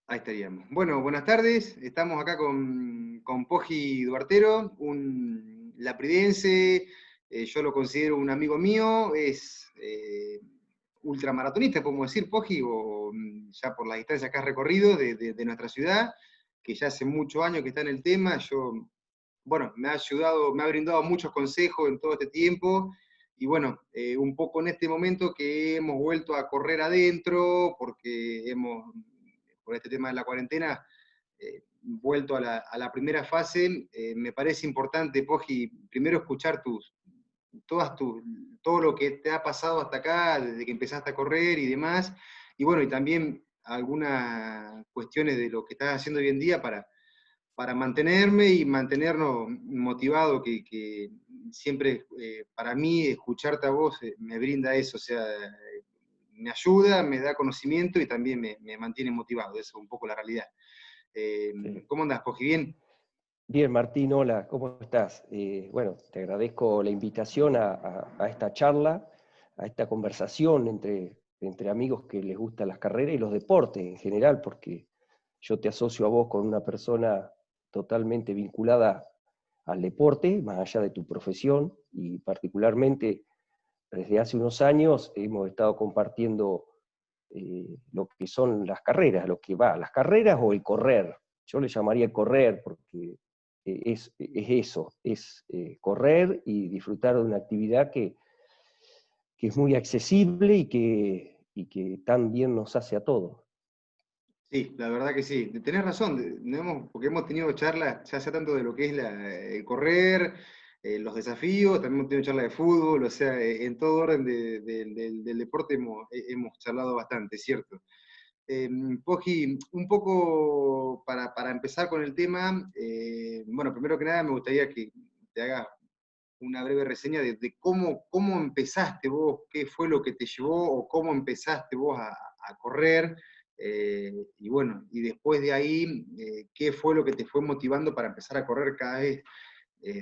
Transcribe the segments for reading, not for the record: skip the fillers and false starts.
Ahí estaríamos. Bueno, buenas tardes. Estamos acá con Pogi Duartero, un lapridense. Yo lo considero un amigo mío. Es ultramaratonista, podemos decir, Pogi, o ya por las distancias que has recorrido de nuestra ciudad, que ya hace muchos años que está en el tema. Bueno, me ha ayudado, me ha brindado muchos consejos en todo este tiempo. Y bueno, un poco en este momento que hemos vuelto a correr adentro, porque por este tema de la cuarentena, vuelto a la primera fase. Me parece importante, Pogi, primero escuchar todas tus, todo lo que te ha pasado hasta acá, desde que empezaste a correr y demás. Y bueno, y también algunas cuestiones de lo que estás haciendo hoy en día para mantenerme y mantenernos motivados, que siempre para mí escucharte a vos me brinda eso, o sea, me ayuda, me da conocimiento y también me mantiene motivado, eso es un poco la realidad. Sí. ¿Cómo andás, Pogi? ¿Bien? Bien, Martín, hola, ¿cómo estás? Bueno, te agradezco la invitación a esta charla, a esta conversación entre amigos que les gustan las carreras y los deportes en general, porque yo te asocio a vos con una persona totalmente vinculada al deporte, más allá de tu profesión, y particularmente desde hace unos años hemos estado compartiendo lo que son las carreras, las carreras o el correr. Yo le llamaría correr porque es eso, es correr y disfrutar de una actividad que es muy accesible y que tan bien nos hace a todos. Sí, la verdad que sí. Tenés razón, porque hemos tenido charlas ya sea tanto de lo que es el correr, los desafíos, también hemos tenido charlas de fútbol, o sea, en todo orden del deporte hemos charlado bastante, ¿cierto? Pogi, un poco para empezar con el tema, bueno, primero que nada me gustaría que te hagas una breve reseña de cómo empezaste vos, qué fue lo que te llevó o cómo empezaste vos a correr, y bueno, y después de ahí, qué fue lo que te fue motivando para empezar a correr cada vez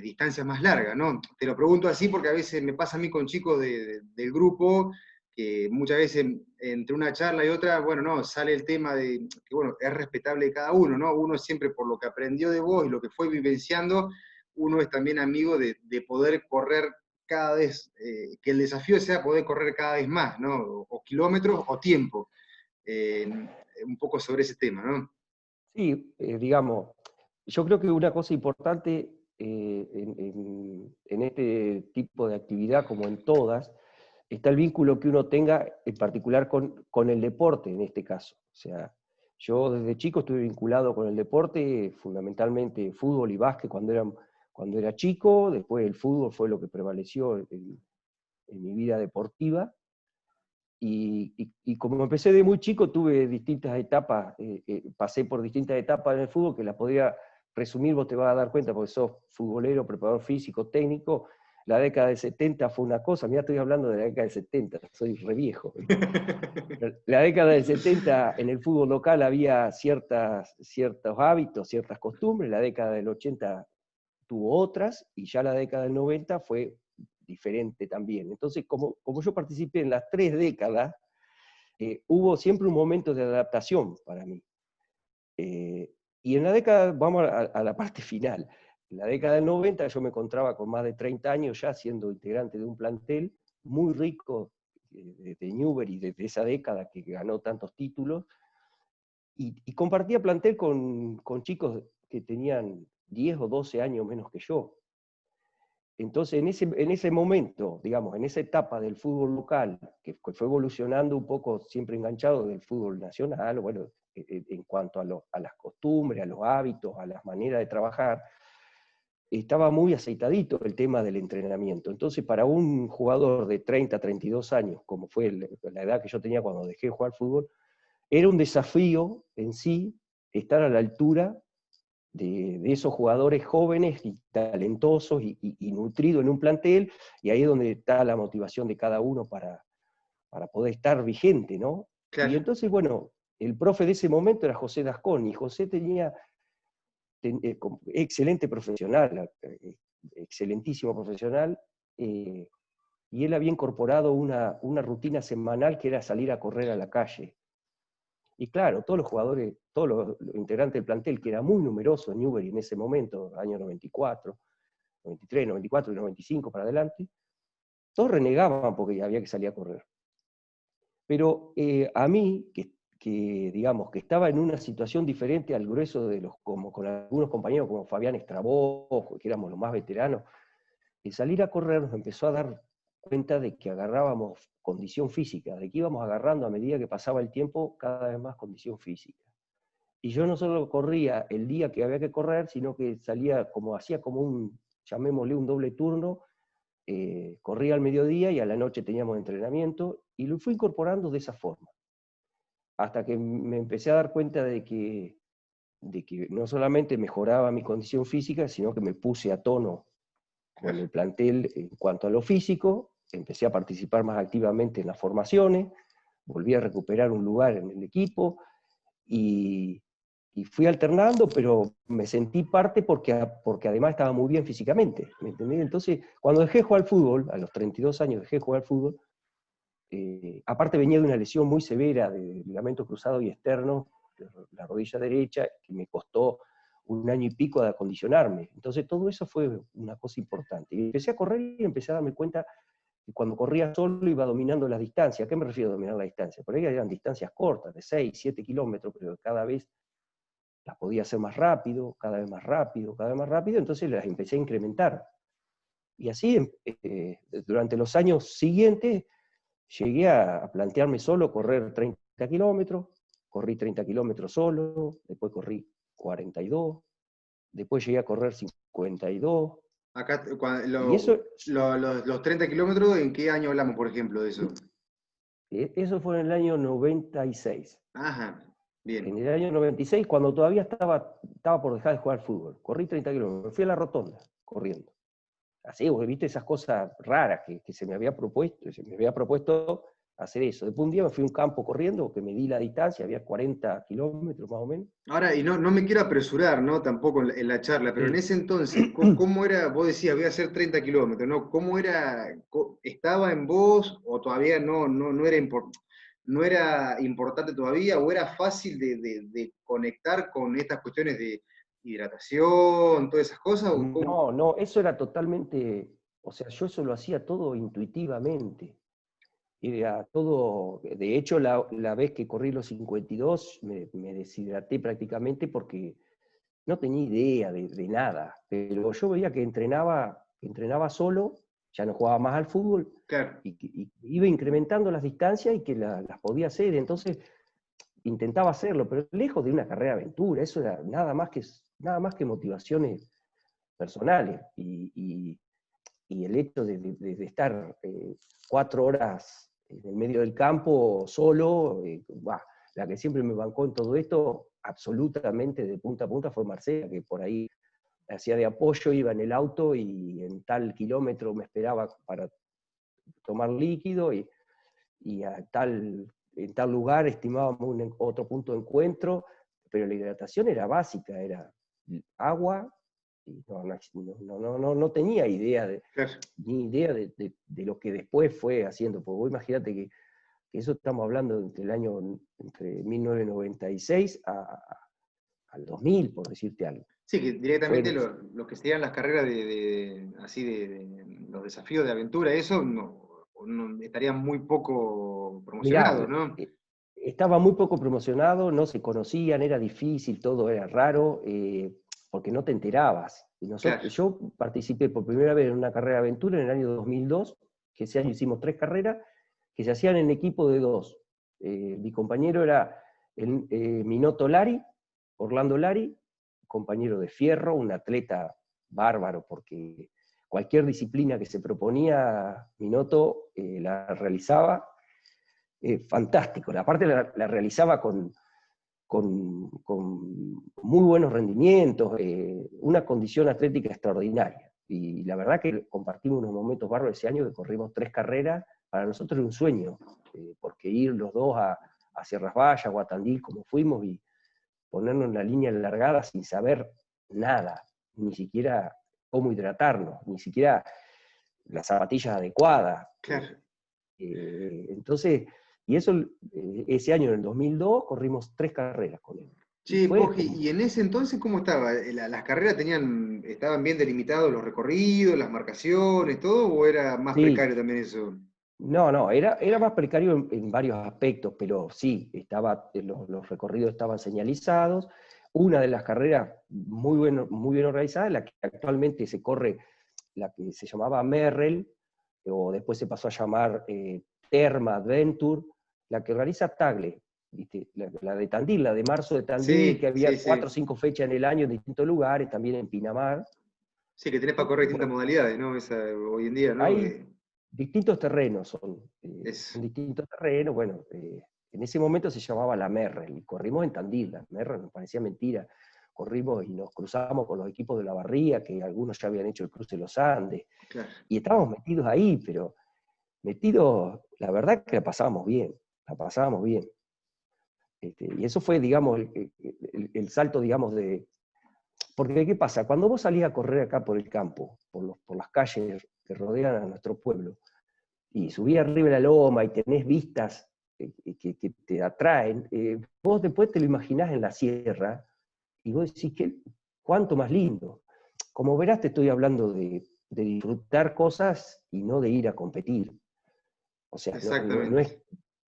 distancias más largas, ¿no? Te lo pregunto así porque a veces me pasa a mí con chicos del grupo, que muchas veces entre una charla y otra, bueno, no, sale el tema de que, bueno, es respetable cada uno, ¿no? Uno siempre por lo que aprendió de vos y lo que fue vivenciando, uno es también amigo de poder correr cada vez, que el desafío sea poder correr cada vez más, ¿no? O kilómetros o tiempo. Eh, un poco sobre ese tema, ¿no? Sí, digamos, yo creo que una cosa importante en este tipo de actividad, como en todas, está el vínculo que uno tenga en particular con el deporte, en este caso. O sea, yo desde chico estuve vinculado con el deporte, fundamentalmente fútbol y básquet cuando era chico, después el fútbol fue lo que prevaleció en mi vida deportiva. Y como empecé de muy chico, tuve distintas etapas, pasé por distintas etapas en el fútbol que las podría resumir, vos te vas a dar cuenta porque sos futbolero, preparador físico, técnico. La década del 70 fue una cosa, mira, estoy hablando de la década del 70, soy re viejo. La década del 70 en el fútbol local había ciertos hábitos, ciertas costumbres, la década del 80 tuvo otras, y ya la década del 90 fue diferente también. Entonces, como yo participé en las tres décadas, hubo siempre un momento de adaptación para mí. Y en la década, vamos a la parte final, en la década del 90 yo me encontraba con más de 30 años ya siendo integrante de un plantel muy rico de Newbery, desde esa década que ganó tantos títulos, y compartía plantel con chicos que tenían 10 o 12 años menos que yo. Entonces, en ese momento, digamos, en esa etapa del fútbol local, que fue evolucionando un poco, siempre enganchado del fútbol nacional, bueno, en cuanto a las costumbres, a los hábitos, a las maneras de trabajar, estaba muy aceitadito el tema del entrenamiento. Entonces, para un jugador de 30, 32 años, como fue la edad que yo tenía cuando dejé de jugar fútbol, era un desafío en sí estar a la altura de esos jugadores jóvenes y talentosos y nutridos en un plantel, y ahí es donde está la motivación de cada uno para poder estar vigente, ¿no? Y Claro. entonces, bueno, el profe de ese momento era José Dascón, y José tenía excelente profesional, excelentísimo profesional, y él había incorporado una rutina semanal que era salir a correr a la calle. Y claro, todos los jugadores, todos los integrantes del plantel, que era muy numeroso en Newbery en ese momento, año 94, 93, 94 y 95 para adelante, todos renegaban porque había que salir a correr. Pero a mí, digamos, que estaba en una situación diferente al grueso de como con algunos compañeros como Fabián Estrabó, que éramos los más veteranos, el salir a correr nos empezó a dar cuenta de que agarrábamos condición física, de que íbamos agarrando a medida que pasaba el tiempo cada vez más condición física. Y yo no solo corría el día que había que correr, sino que salía hacía como llamémosle un doble turno, corría al mediodía y a la noche teníamos entrenamiento, y lo fui incorporando de esa forma. Hasta que me empecé a dar cuenta de que no solamente mejoraba mi condición física, sino que me puse a tono con el plantel en cuanto a lo físico, empecé a participar más activamente en las formaciones, volví a recuperar un lugar en el equipo, y fui alternando, pero me sentí parte porque además estaba muy bien físicamente, ¿me entendés? Entonces, cuando dejé de jugar al fútbol, a los 32 años dejé de jugar al fútbol, aparte venía de una lesión muy severa de ligamento cruzado y externo, de la rodilla derecha, que me costó 1 año y pico de acondicionarme. Entonces todo eso fue una cosa importante. Y empecé a correr y empecé a darme cuenta que cuando corría solo iba dominando las distancias. ¿A qué me refiero a dominar la distancia? Por ahí eran distancias cortas, de 6, 7 kilómetros, pero cada vez las podía hacer más rápido, cada vez más rápido, cada vez más rápido, entonces las empecé a incrementar. Y así, durante los años siguientes, llegué a plantearme solo correr 30 kilómetros, corrí 30 kilómetros solo, después corrí 42, después llegué a correr 52. Acá, Y eso, los 30 kilómetros, ¿en qué año hablamos, por ejemplo, de eso? eso fue en el año 96. Ajá, En bien. el año 96, cuando todavía estaba por dejar de jugar fútbol, corrí 30 kilómetros, fui a la rotonda, corriendo. Así, porque viste esas cosas raras que se me había propuesto hacer eso. Después un día me fui a un campo corriendo, que medí la distancia, había 40 kilómetros más o menos. Ahora, y no me quiero apresurar, ¿no? Tampoco en la charla, pero en Sí. ese entonces, ¿cómo era? Vos decías, voy a hacer 30 kilómetros, ¿no? ¿Cómo era? ¿Estaba en vos o todavía no era importante todavía? ¿O era fácil de conectar con estas cuestiones de hidratación, todas esas cosas? ¿O cómo? No, no, eso era totalmente, o sea, yo eso lo hacía todo intuitivamente. Era todo, de hecho, la vez que corrí los 52, me deshidraté prácticamente porque no tenía idea de nada, pero yo veía que entrenaba solo, ya no jugaba más al fútbol, Claro, y iba incrementando las distancias y que las podía hacer, entonces intentaba hacerlo, pero lejos de una carrera de aventura, eso era nada más que motivaciones personales, y el hecho de estar 4 horas en el medio del campo solo, la que siempre me bancó en todo esto, absolutamente de punta a punta, fue Marcela, que por ahí hacía de apoyo, iba en el auto y en tal kilómetro me esperaba para tomar líquido, y en tal lugar estimábamos otro punto de encuentro, pero la hidratación era básica, era agua, y no tenía claro. ni idea de lo que después fue haciendo, porque vos imagínate que eso estamos hablando entre 1996 al 2000, por decirte algo. Sí, que directamente Fue, los que seguían las carreras así los desafíos de aventura, eso estarían muy poco Mirá, promocionados, ¿no? estaba muy poco promocionado, no se conocían, era difícil, todo era raro, porque no te enterabas. Claro. Yo participé por primera vez en una carrera de aventura en el año 2002, que ese año hicimos 3 carreras, que se hacían en equipo de 2. Mi compañero era Minoto Lari, Orlando Lari, compañero de Fierro, un atleta bárbaro, porque cualquier disciplina que se proponía, Minoto la realizaba fantástico. Aparte la realizaba con muy buenos rendimientos, una condición atlética extraordinaria. Y la verdad que compartimos unos momentos bárbaros ese año, que corrimos 3 carreras, para nosotros era un sueño, porque ir los dos a Sierras Vallas o a Tandil, como fuimos, y ponernos en la línea largada sin saber nada, ni siquiera cómo hidratarnos, ni siquiera las zapatillas adecuadas. Claro. Entonces, Y eso, ese año, en el 2002, corrimos 3 carreras con él. Y Che, fue Pogi, como, ¿y en ese entonces cómo estaba? ¿Las carreras estaban bien delimitados los recorridos, las marcaciones, todo, o era más sí, precario también eso? no, era más precario en varios aspectos, pero sí, los recorridos estaban señalizados. Una de las carreras muy bien organizada, la que actualmente se corre, la que se llamaba Merrell, o después se pasó a llamar Terma Adventure, la que organiza Tagle, ¿viste? La de Tandil, la de marzo de Tandil, que Sí, había sí, 4 o sí. 5 fechas en el año en distintos lugares, también en Pinamar. Sí, que tenés para correr distintas Bueno, modalidades, ¿no? Hoy en día, ¿no? hay distintos terrenos, son Es distintos terrenos. Bueno, en ese momento se llamaba la Merrell, y corrimos en Tandil. La Merrell nos parecía mentira. Corrimos y nos cruzamos con los equipos de la Barría, que algunos ya habían hecho el cruce de los Andes, claro. y estábamos metidos ahí, pero metidos, la verdad que la pasábamos bien, la pasábamos bien. Y eso fue, digamos, el salto, digamos, de... Porque, ¿qué pasa? Cuando vos salís a correr acá por el campo, por las calles que rodean a nuestro pueblo, y subís arriba de la loma y tenés vistas que te atraen, vos después te lo imaginás en la sierra, y vos decís, ¿cuánto más lindo? Como verás, te estoy hablando de disfrutar cosas y no de ir a competir. O sea, Exactamente.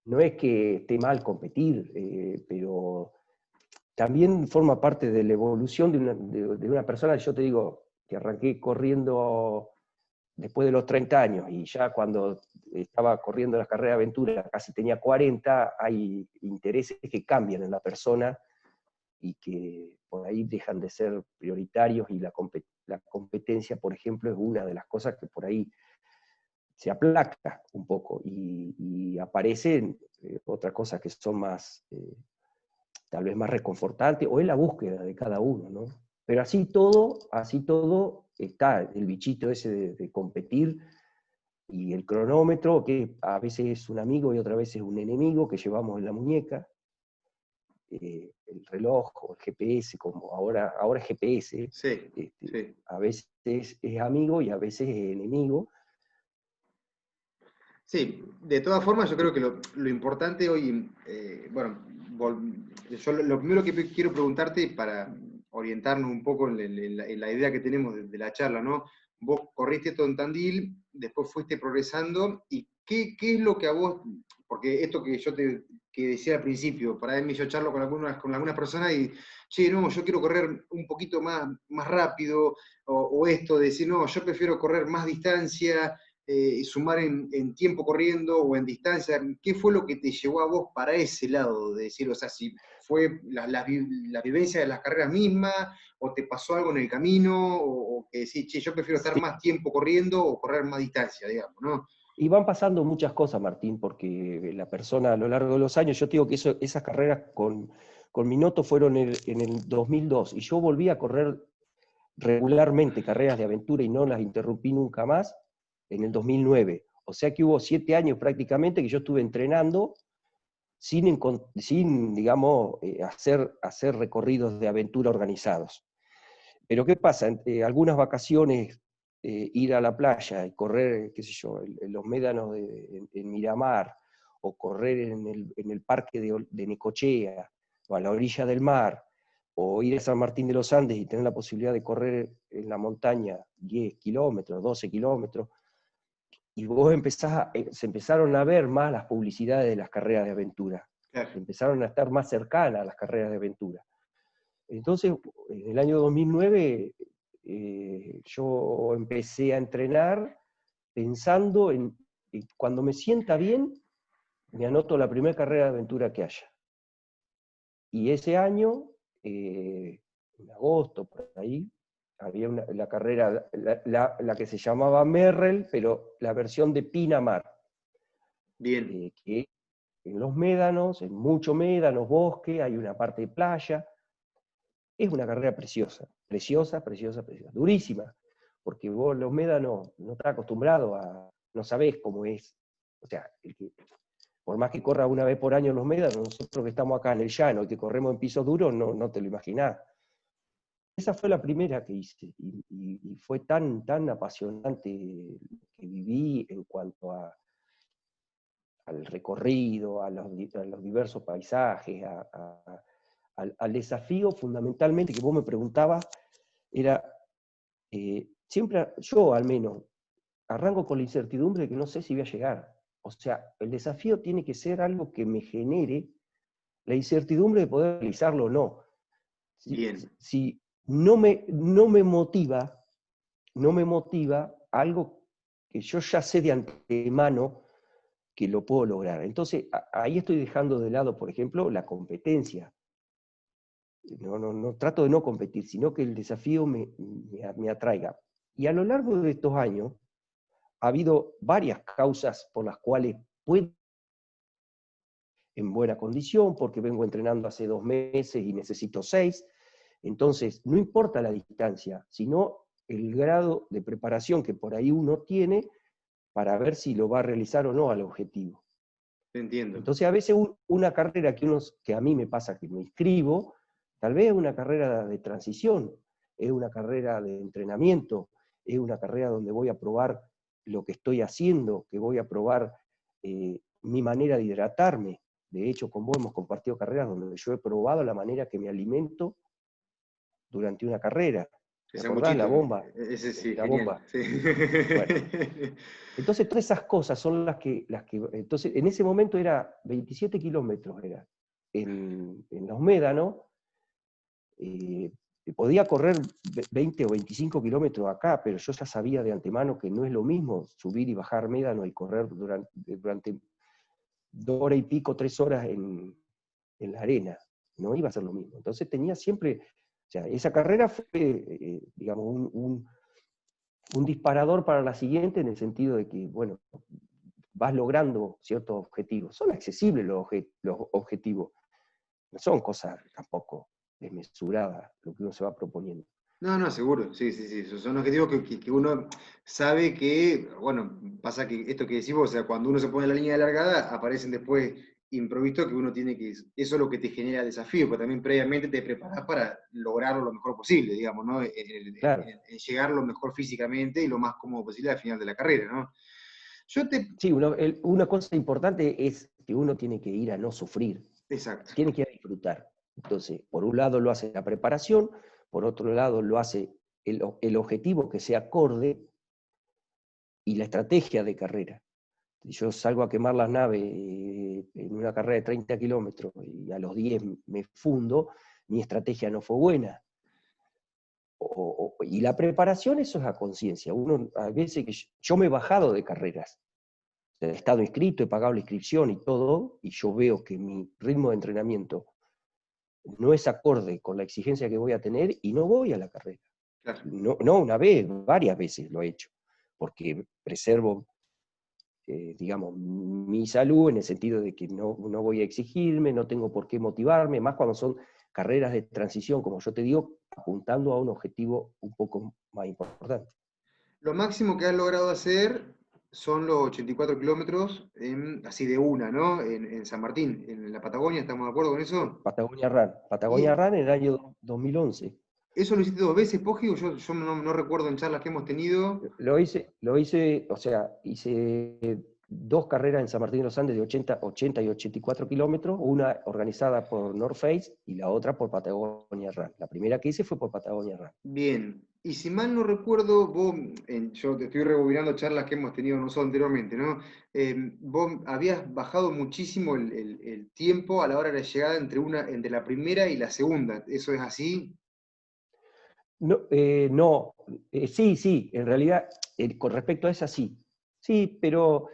no es que esté mal competir, pero también forma parte de la evolución de una persona. Yo te digo que arranqué corriendo después de los 30 años, y ya cuando estaba corriendo las carreras de aventura casi tenía 40. Hay intereses que cambian en la persona y que por ahí dejan de ser prioritarios, y la competencia, por ejemplo, es una de las cosas que por ahí se aplaca un poco, y aparecen otras cosas que son más, tal vez más reconfortantes, o es la búsqueda de cada uno, ¿no? Pero así todo está el bichito ese de competir, y el cronómetro, que a veces es un amigo y otra vez es un enemigo que llevamos en la muñeca, el reloj o el GPS, como ahora es GPS, Sí, sí. a veces es amigo y a veces es enemigo. Sí, de todas formas, yo creo que lo importante hoy, bueno, yo lo primero que quiero preguntarte para orientarnos un poco en la idea que tenemos de la charla, ¿no? Vos corriste todo en Tandil, después fuiste progresando, y qué es lo que a vos, porque esto que que decía al principio, para mí yo charlo con algunas personas y, che, no, yo quiero correr un poquito más rápido, o esto de decir, no, yo prefiero correr más distancia, sumar en tiempo corriendo o en distancia. ¿Qué fue lo que te llevó a vos para ese lado? De decir, o sea, si fue la vivencia de las carreras mismas, o te pasó algo en el camino, o que decís, che, yo prefiero estar Sí, más tiempo corriendo o correr más distancia, digamos, ¿no? y van pasando muchas cosas, Martín, porque la persona a lo largo de los años, yo te digo que esas carreras con Minotto fueron en el 2002, y yo volví a correr regularmente carreras de aventura y no las interrumpí nunca más en el 2009. O sea que hubo 7 años prácticamente que yo estuve entrenando sin digamos, hacer recorridos de aventura organizados. Pero ¿qué pasa? Algunas vacaciones, ir a la playa y correr, qué sé yo, en los médanos en Miramar, o correr en el parque de Necochea, o a la orilla del mar, o ir a San Martín de los Andes y tener la posibilidad de correr en la montaña 10 kilómetros, 12 kilómetros, y vos se empezaron a ver más las publicidades de las carreras de aventura, Claro. empezaron a estar más cercanas a las carreras de aventura. Entonces, en el año 2009, yo empecé a entrenar pensando en cuando me sienta bien, me anoto la primera carrera de aventura que haya. Y ese año, en agosto, por ahí, había la carrera, la que se llamaba Merrell, pero la versión de Pinamar, Bien. que en los médanos, en muchos médanos, bosque, hay una parte de playa. Es una carrera preciosa, preciosa, preciosa, preciosa. Durísima, porque vos los médanos no estás acostumbrado no sabés cómo es. O sea, por más que corra una vez por año los médanos, nosotros que estamos acá en el llano y que corremos en pisos duros, no te lo imaginás. Esa fue la primera que hice, y fue tan apasionante que viví en cuanto al recorrido, a los diversos paisajes, al desafío fundamentalmente que vos me preguntabas, era, siempre, yo al menos, arranco con la incertidumbre de que no sé si voy a llegar. O sea, el desafío tiene que ser algo que me genere la incertidumbre de poder realizarlo o no. Bien. Si no me motiva algo que yo ya sé de antemano que lo puedo lograr. Entonces, ahí estoy dejando de lado, por ejemplo, la competencia. No trato de no competir, sino que el desafío me atraiga. Y a lo largo de estos años, ha habido varias causas por las cuales puedo en buena condición, porque vengo entrenando hace 2 meses y necesito 6. Entonces, no importa la distancia, sino el grado de preparación que por ahí uno tiene para ver si lo va a realizar o no al objetivo. Te entiendo. Entonces, a veces una carrera que a mí me pasa que me inscribo, tal vez es una carrera de transición, es una carrera de entrenamiento, es una carrera donde voy a probar lo que estoy haciendo, que voy a probar mi manera de hidratarme. De hecho, con vos hemos compartido carreras donde yo he probado la manera que me alimento durante una carrera. ¿Te El acordás? La sanguchito, bomba. ese sí, La genial. bomba. Sí. Bueno, entonces todas esas cosas son entonces en ese momento era 27 kilómetros, era, en los médanos, podía correr 20 o 25 kilómetros acá, pero yo ya sabía de antemano que no es lo mismo subir y bajar médano y correr durante 2 horas y pico, 3 horas en la arena, no iba a ser lo mismo. Entonces tenía siempre, o sea, esa carrera fue, digamos, un disparador para la siguiente en el sentido de que, bueno, vas logrando ciertos objetivos. Son accesibles los objetivos, no son cosas tampoco desmesuradas lo que uno se va proponiendo. No, no, seguro, sí, sí, sí. Esos son objetivos que uno sabe que, bueno, pasa que esto que decimos, o sea, cuando uno se pone en la línea de largada, aparecen después imprevistos que uno tiene que, eso es lo que te genera desafío, pero también previamente te preparas para lograrlo lo mejor posible, digamos, ¿no? Claro. En llegar lo mejor físicamente y lo más cómodo posible al final de la carrera, ¿no? Yo te... Sí, una cosa importante es que uno tiene que ir a no sufrir, Exacto. tiene que ir a disfrutar. Entonces, por un lado lo hace la preparación, por otro lado lo hace el objetivo que sea acorde y la estrategia de carrera. Si yo salgo a quemar las naves en una carrera de 30 kilómetros y a los 10 me fundo, mi estrategia no fue buena. Y la preparación, eso es a conciencia. Uno, a veces que yo me he bajado de carreras, he estado inscrito, he pagado la inscripción y todo, y yo veo que mi ritmo de entrenamiento no es acorde con la exigencia que voy a tener y no voy a la carrera. Claro. No una vez, varias veces lo he hecho, porque preservo, digamos, mi salud en el sentido de que no voy a exigirme, no tengo por qué motivarme, más cuando son carreras de transición, como yo te digo, apuntando a un objetivo un poco más importante. Lo máximo que has logrado hacer son los 84 kilómetros, así de una, ¿no? En San Martín, en la Patagonia, ¿estamos de acuerdo con eso? Patagonia Y Run en el año 2011. eso lo hiciste 2 veces, Pogi, o yo no recuerdo en charlas que hemos tenido. Lo hice, o sea, hice 2 carreras en San Martín de los Andes de 80 y 84 kilómetros, una organizada por North Face y la otra por Patagonia Run. La primera que hice fue por Patagonia Run. Bien, y si mal no recuerdo, vos, yo te estoy rebobinando charlas que hemos tenido nosotros anteriormente, ¿no? Vos habías bajado muchísimo el tiempo a la hora de la llegada entre la primera y la segunda, ¿eso es así? No, sí, en realidad, con respecto a esa sí. Sí, pero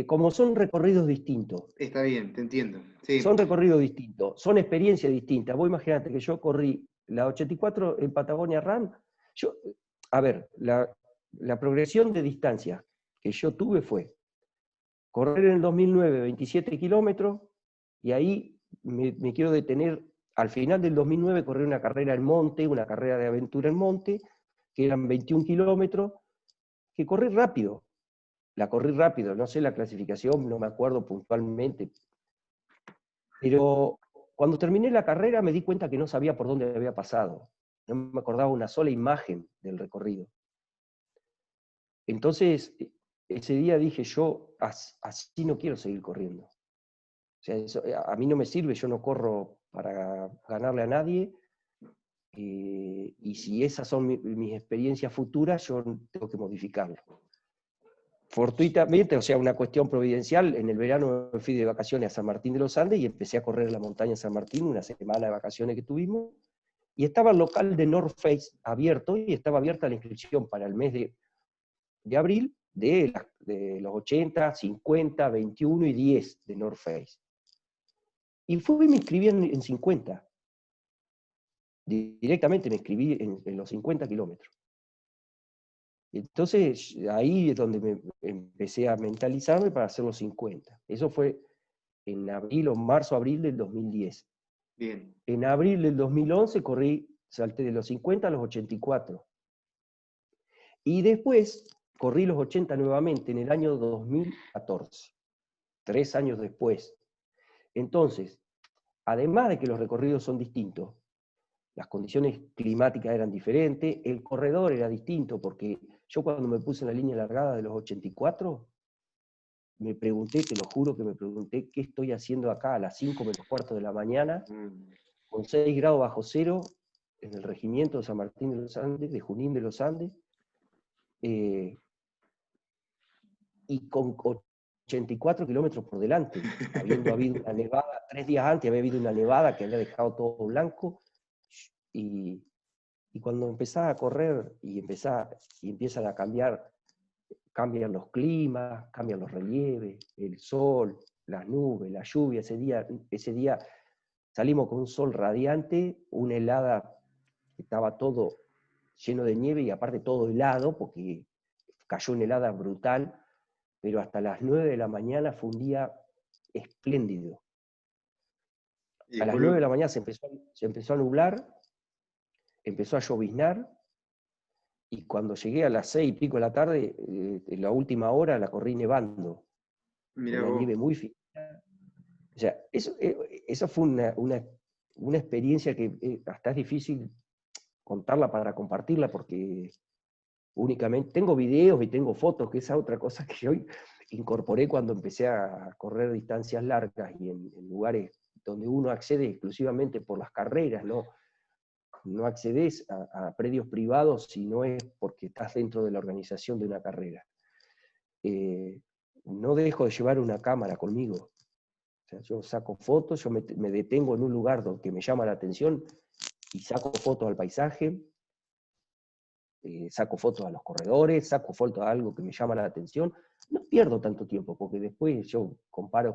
como son recorridos distintos, Está bien, te entiendo. Sí, son experiencias distintas. Vos imaginate que yo corrí la 84 en Patagonia Run. Yo, a ver, la progresión de distancia que yo tuve fue correr en el 2009 27 kilómetros y ahí me quiero detener. Al final del 2009 corrí una carrera en monte, una carrera de aventura en monte, que eran 21 kilómetros, que corrí rápido, no sé la clasificación, no me acuerdo puntualmente, pero cuando terminé la carrera me di cuenta que no sabía por dónde había pasado, no me acordaba una sola imagen del recorrido. Entonces, ese día dije, yo así no quiero seguir corriendo. O sea, a mí no me sirve, yo no corro para ganarle a nadie, y si esas son mis experiencias futuras, yo tengo que modificarlo. Fortuitamente, o sea, una cuestión providencial, en el verano me fui de vacaciones a San Martín de los Andes y empecé a correr la montaña San Martín, una semana de vacaciones que tuvimos, y estaba el local de North Face abierto, y estaba abierta la inscripción para el mes de abril de los 80, 50, 21 y 10 de North Face. Y fui y me inscribí en 50. Directamente me inscribí en los 50 kilómetros. Entonces, ahí es donde me empecé a mentalizarme para hacer los 50. Eso fue en abril o marzo, abril del 2010. Bien. En abril del 2011 salté de los 50 a los 84. Y después corrí los 80 nuevamente en el año 2014, 3 años después. Entonces, además de que los recorridos son distintos, las condiciones climáticas eran diferentes, el corredor era distinto, porque yo cuando me puse en la línea largada de los 84, me pregunté, te lo juro que me pregunté, ¿qué estoy haciendo acá a las 5 menos cuarto de la mañana, con 6 grados bajo cero, en el regimiento de San Martín de los Andes, de Junín de los Andes, y con 84 kilómetros por delante, habiendo habido una nevada, 3 días antes había habido una nevada que había dejado todo blanco, y cuando empezás a correr y empiezan a cambian los climas, cambian los relieves, el sol, las nubes, la lluvia. Ese día salimos con un sol radiante, una helada, estaba todo lleno de nieve y aparte todo helado, porque cayó una helada brutal, pero hasta las 9 de la mañana fue un día espléndido. A las 9 de la mañana se empezó a nublar, empezó a lloviznar, y cuando llegué a las 6 y pico de la tarde, en la última hora la corrí nevando. Mirá una vos. nieve muy fina. O sea, eso fue una experiencia que hasta es difícil contarla para compartirla, porque únicamente tengo videos y tengo fotos, que esa otra cosa que yo incorporé cuando empecé a correr distancias largas y en lugares donde uno accede exclusivamente por las carreras, no accedes a predios privados si no es porque estás dentro de la organización de una carrera. No dejo de llevar una cámara conmigo. O sea, yo saco fotos, yo me detengo en un lugar que me llama la atención y saco fotos al paisaje, saco fotos a los corredores, saco fotos a algo que me llama la atención. No pierdo tanto tiempo, porque después yo comparo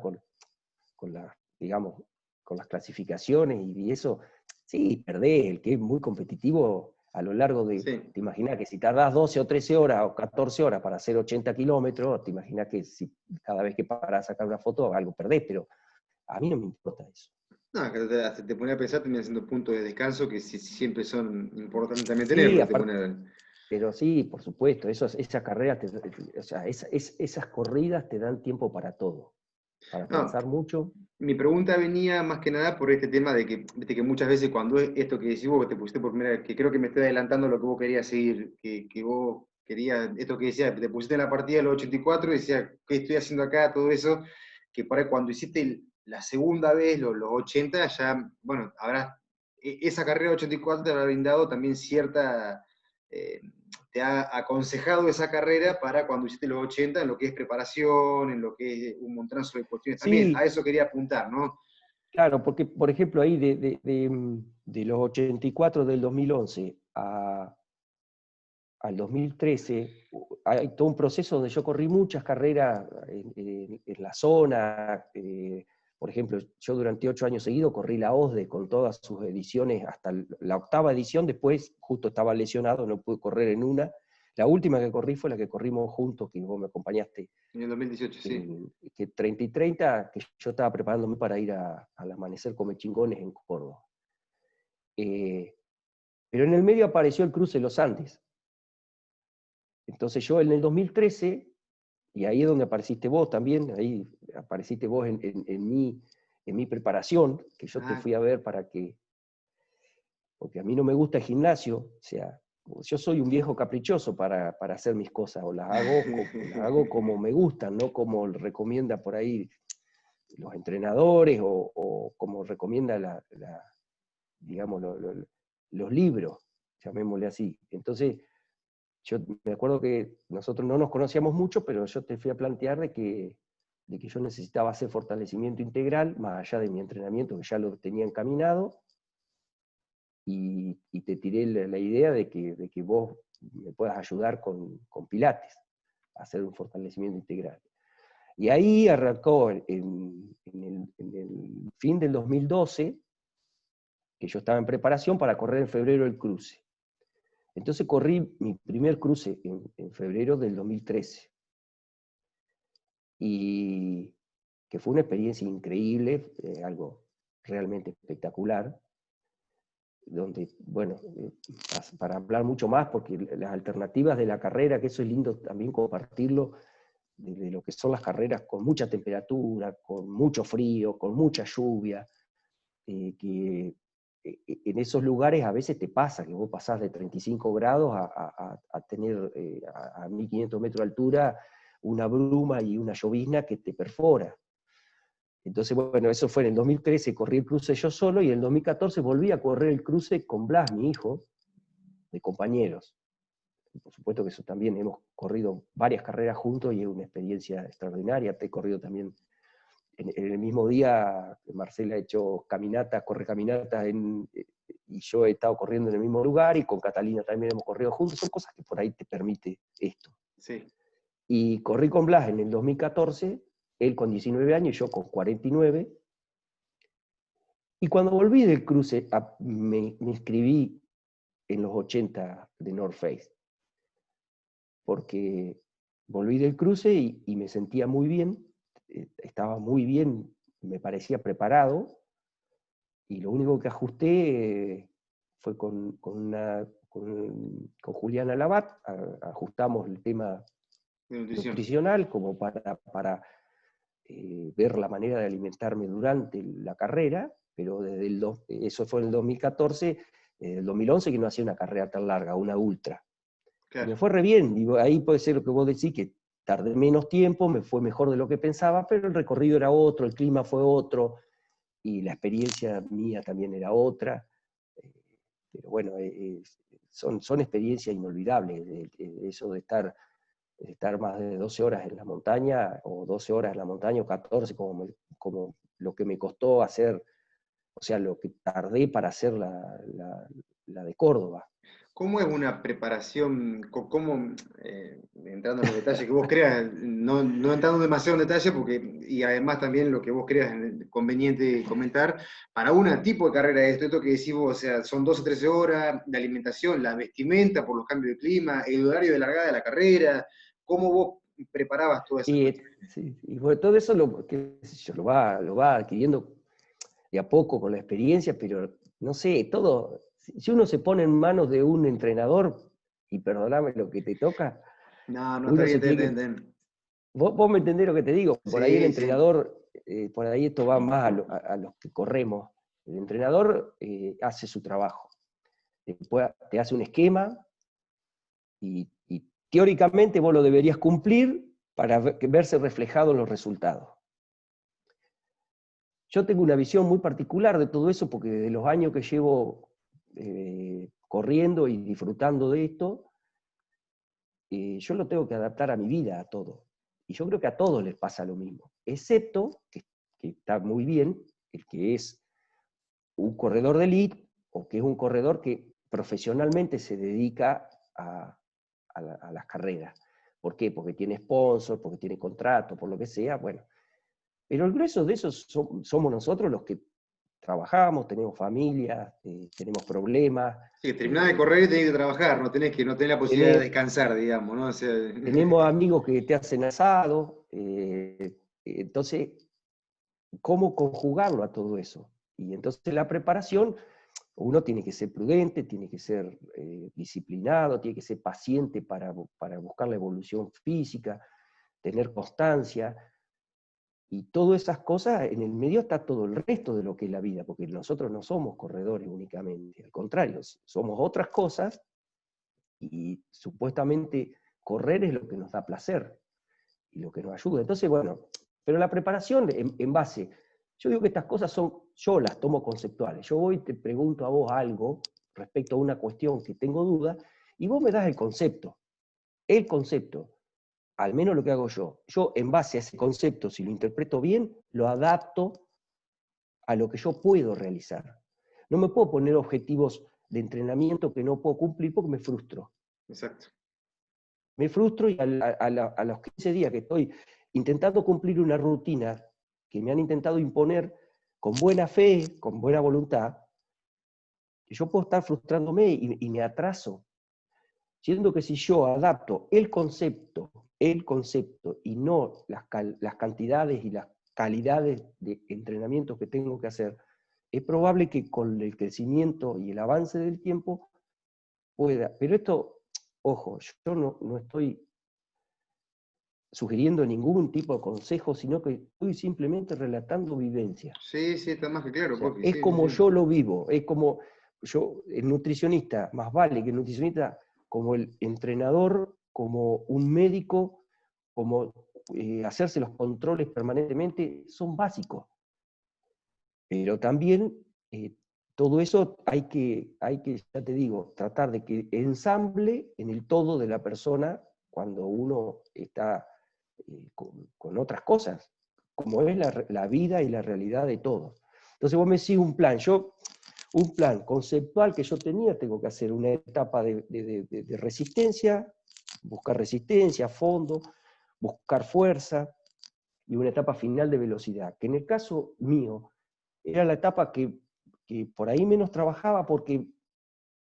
digamos, con las clasificaciones y eso, sí, perdés. El que es muy competitivo a lo largo de... Sí. Te imaginas que si tardás 12 o 13 horas o 14 horas para hacer 80 kilómetros, te imaginas que si cada vez que paras a sacar una foto algo perdés, pero a mí no me importa eso. No, que hasta te pone a pensar también haciendo puntos de descanso que siempre son importantes también tener, Sí, porque te aparte, pone... pero sí, por supuesto, esas carreras, o sea, esas corridas te dan tiempo para todo, para No, pensar mucho. mi pregunta venía más que nada por este tema de que, viste que muchas veces cuando es esto que decís vos, que te pusiste por primera vez, que creo que me estoy adelantando a lo que vos querías seguir, que vos querías, esto que decías, te pusiste en la partida de los 84 y decías, ¿qué estoy haciendo acá? Todo eso, que por ahí cuando hiciste la segunda vez, los 80, ya, bueno, esa carrera de 84 te habrá brindado también cierta, te ha aconsejado esa carrera para cuando hiciste los 80, en lo que es preparación, en lo que es un montonazo de cuestiones también. A Sí, eso quería apuntar, ¿no? claro, porque, por ejemplo, ahí de los 84 del 2011 al 2013, hay todo un proceso donde yo corrí muchas carreras en la zona. Por ejemplo, yo durante 8 años seguidos corrí la OSDE con todas sus ediciones, hasta la 8ª edición. Después justo estaba lesionado, no pude correr en una. La última que corrí fue la que corrimos juntos, que vos me acompañaste, En el 2018, sí. que 30 y 30, que yo estaba preparándome para ir al Amanecer Come Chingones en Córdoba. Pero en el medio apareció el cruce de los Andes. Entonces yo en el 2013, y ahí es donde apareciste vos también, ahí apareciste vos en mi preparación, que yo te fui a ver porque a mí no me gusta el gimnasio, o sea, yo soy un viejo caprichoso para hacer mis cosas, o las hago como me gustan, no como recomienda por ahí los entrenadores o como recomienda digamos, los libros, llamémosle así. Entonces, yo me acuerdo que nosotros no nos conocíamos mucho, pero yo te fui a plantear de que yo necesitaba hacer fortalecimiento integral, más allá de mi entrenamiento, que ya lo tenía encaminado, y te tiré la idea de que vos me puedas ayudar con Pilates, a hacer un fortalecimiento integral. Y ahí arrancó en el fin del 2012, que yo estaba en preparación para correr en febrero el cruce. Entonces corrí mi primer cruce en febrero del 2013. Y que fue una experiencia increíble, algo realmente espectacular, donde, bueno, para hablar mucho más, porque las alternativas de la carrera, que eso es lindo también compartirlo, de lo que son las carreras con mucha temperatura, con mucho frío, con mucha lluvia, que en esos lugares a veces te pasa que vos pasás de 35 grados a tener a 1500 metros de altura una bruma y una llovizna que te perfora. Entonces, bueno, eso fue en el 2013, corrí el cruce yo solo, y en el 2014 volví a correr el cruce con Blas, mi hijo, de compañeros. Y por supuesto que eso también, hemos corrido varias carreras juntos y es una experiencia extraordinaria. Te he corrido también en el mismo día, Marcela ha hecho caminatas, corre caminatas, y yo he estado corriendo en el mismo lugar, y con Catalina también hemos corrido juntos. Son cosas que por ahí te permite esto. Sí. Y corrí con Blas en el 2014, él con 19 años y yo con 49. Y cuando volví del cruce, me inscribí en los 80 de North Face, porque volví del cruce y me sentía muy bien, estaba muy bien, me parecía preparado, y lo único que ajusté fue con Juliana Labat, ajustamos el tema De nutrición. nutricional como para ver la manera de alimentarme durante la carrera, pero eso fue en el 2014, el 2011 que no hacía una carrera tan larga, una ultra. Claro. Y me fue re bien, digo, ahí puede ser lo que vos decís, que tardé menos tiempo, me fue mejor de lo que pensaba, pero el recorrido era otro, el clima fue otro, y la experiencia mía también era otra. Pero bueno, son experiencias inolvidables, eso de estar más de 12 horas en la montaña, o 12 horas en la montaña, o 14, como lo que me costó hacer, o sea, lo que tardé para hacer la de Córdoba. ¿Cómo es una preparación? ¿Cómo, entrando en los detalles que vos creas, no entrando demasiado en detalle, porque, y además también lo que vos creas conveniente comentar, para un tipo de carrera esto que decís vos, o sea, son 12 o 13 horas, la alimentación, la vestimenta por los cambios de clima, el horario de largada de la carrera, ¿cómo vos preparabas toda esa Y, cuestión? sí, y bueno, todo eso lo va adquiriendo de a poco con la experiencia, pero no sé, todo, si uno se pone en manos de un entrenador, y perdoname lo que te toca, No, no, está uno bien, se tiene que... está bien. Vos me entendés lo que te digo, por ahí el Sí, sí, entrenador, por ahí esto va más a los que corremos, el entrenador hace su trabajo, después te hace un esquema, y teóricamente vos lo deberías cumplir para verse reflejado en los resultados. Yo tengo una visión muy particular de todo eso, porque desde los años que llevo corriendo y disfrutando de esto, yo lo tengo que adaptar a mi vida, a todo. Y yo creo que a todos les pasa lo mismo, excepto, que está muy bien, el que es un corredor de elite, o que es un corredor que profesionalmente se dedica a las carreras. ¿Por qué? Porque tiene sponsor, porque tiene contrato, por lo que sea, bueno. Pero el grueso de eso somos nosotros los que trabajamos, tenemos familia, tenemos problemas. sí, terminás de correr y tenés que trabajar, no tenés la posibilidad de Tenemos, descansar, digamos, ¿no? O sea, tenemos amigos que te hacen asado. Entonces, ¿cómo conjugarlo a todo eso? Y entonces la preparación, uno tiene que ser prudente, tiene que ser disciplinado, tiene que ser paciente para buscar la evolución física, tener constancia. Y todas esas cosas, en el medio está todo el resto de lo que es la vida, porque nosotros no somos corredores únicamente, al contrario, somos otras cosas y supuestamente correr es lo que nos da placer y lo que nos ayuda. Entonces, bueno, pero la preparación en base, yo digo que estas cosas yo las tomo conceptuales. Yo voy y te pregunto a vos algo respecto a una cuestión que tengo duda, y vos me das el concepto. El concepto, al menos lo que hago yo. Yo, en base a ese concepto, si lo interpreto bien, lo adapto a lo que yo puedo realizar. No me puedo poner objetivos de entrenamiento que no puedo cumplir porque me frustro. Exacto. Me frustro y a los 15 días que estoy intentando cumplir una rutina que me han intentado imponer con buena fe, con buena voluntad, yo puedo estar frustrándome y me atraso. Siendo que si yo adapto el concepto y no las cantidades y las calidades de entrenamiento que tengo que hacer, es probable que con el crecimiento y el avance del tiempo pueda. Pero esto, ojo, yo no estoy sugiriendo ningún tipo de consejo, sino que estoy simplemente relatando vivencias. Sí, sí, está más que claro, O sea, Coqui, es sí, sí, como sí. yo lo vivo, es como yo, el nutricionista, más vale que el nutricionista como el entrenador, como un médico, como hacerse los controles permanentemente, son básicos. Pero también todo eso ya te digo, tratar de que ensamble en el todo de la persona cuando uno está con otras cosas, como es la vida y la realidad de todos. Entonces vos me decís un plan conceptual que yo tenía, tengo que hacer una etapa de resistencia, buscar resistencia, fondo, buscar fuerza, y una etapa final de velocidad, que en el caso mío era la etapa que por ahí menos trabajaba porque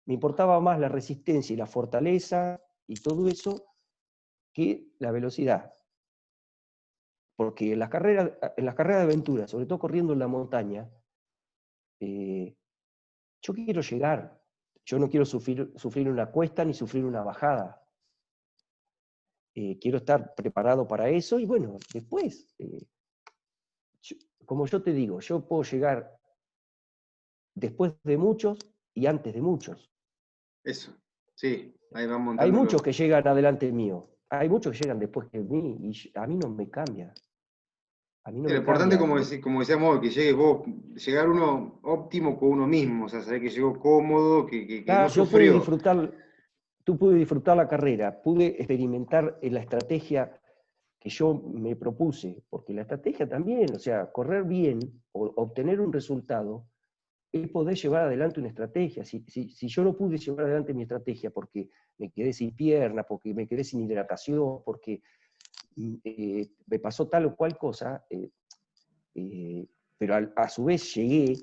me importaba más la resistencia y la fortaleza y todo eso que la velocidad. Porque en las carreras de aventura, sobre todo corriendo en la montaña, yo quiero llegar. Yo no quiero sufrir una cuesta ni sufrir una bajada. Quiero estar preparado para eso y bueno, después, como yo te digo, yo puedo llegar después de muchos y antes de muchos. Eso, sí, ahí van Hay montándolo. muchos que llegan adelante mío, hay muchos que llegan después que mí y a mí no me cambia. A mí no Sí, lo me importante, cambia. como decíamos hoy, que llegues vos, llegar uno óptimo con uno mismo, o sea, saber que llegó cómodo, que no Yo pude sufrió. disfrutar, pude disfrutar la carrera, pude experimentar la estrategia que yo me propuse, porque la estrategia también, o sea, correr bien o obtener un resultado, es poder llevar adelante una estrategia. Si yo no pude llevar adelante mi estrategia porque me quedé sin pierna, porque me quedé sin hidratación, porque me pasó tal o cual cosa, pero a su vez llegué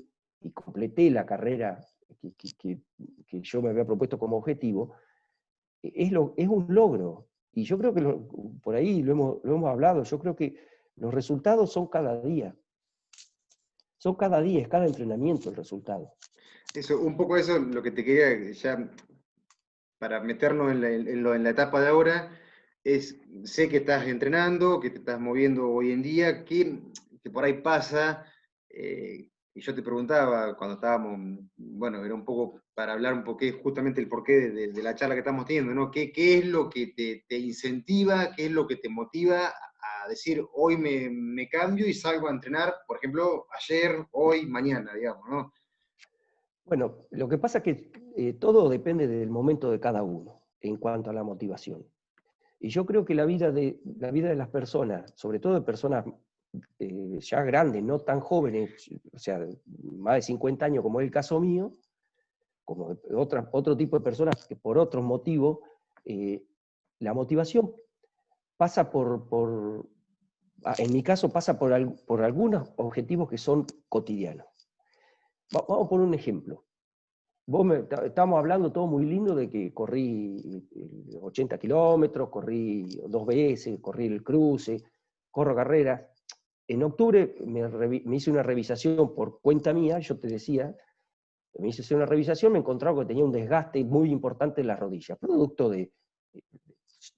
y completé la carrera que yo me había propuesto como objetivo, es un logro. Y yo creo que por ahí lo hemos hablado, yo creo que los resultados son cada día. Son cada día, es cada entrenamiento el resultado. Eso, un poco eso, lo que te quería ya, para meternos en la etapa de ahora, sé que estás entrenando, que te estás moviendo hoy en día, que por ahí pasa, y yo te preguntaba cuando estábamos, bueno, era un poco para hablar un poco justamente el porqué de la charla que estamos teniendo, ¿no? ¿Qué es lo que te incentiva, qué es lo que te motiva a decir, hoy me cambio y salgo a entrenar, por ejemplo, ayer, hoy, mañana, digamos, ¿no? Bueno, lo que pasa es que todo depende del momento de cada uno en cuanto a la motivación. Y yo creo que la vida de las personas, sobre todo de personas ya grandes, no tan jóvenes, o sea, más de 50 años como es el caso mío, como otro tipo de personas que por otros motivos, la motivación pasa en mi caso pasa por algunos objetivos que son cotidianos. Vamos a poner un ejemplo. Estamos hablando todo muy lindo de que corrí 80 kilómetros, corrí 2 veces, corrí el cruce, corro carreras. En octubre me hice una revisación por cuenta mía, yo te decía, me hice una revisión, me encontraba que tenía un desgaste muy importante en las rodillas, producto de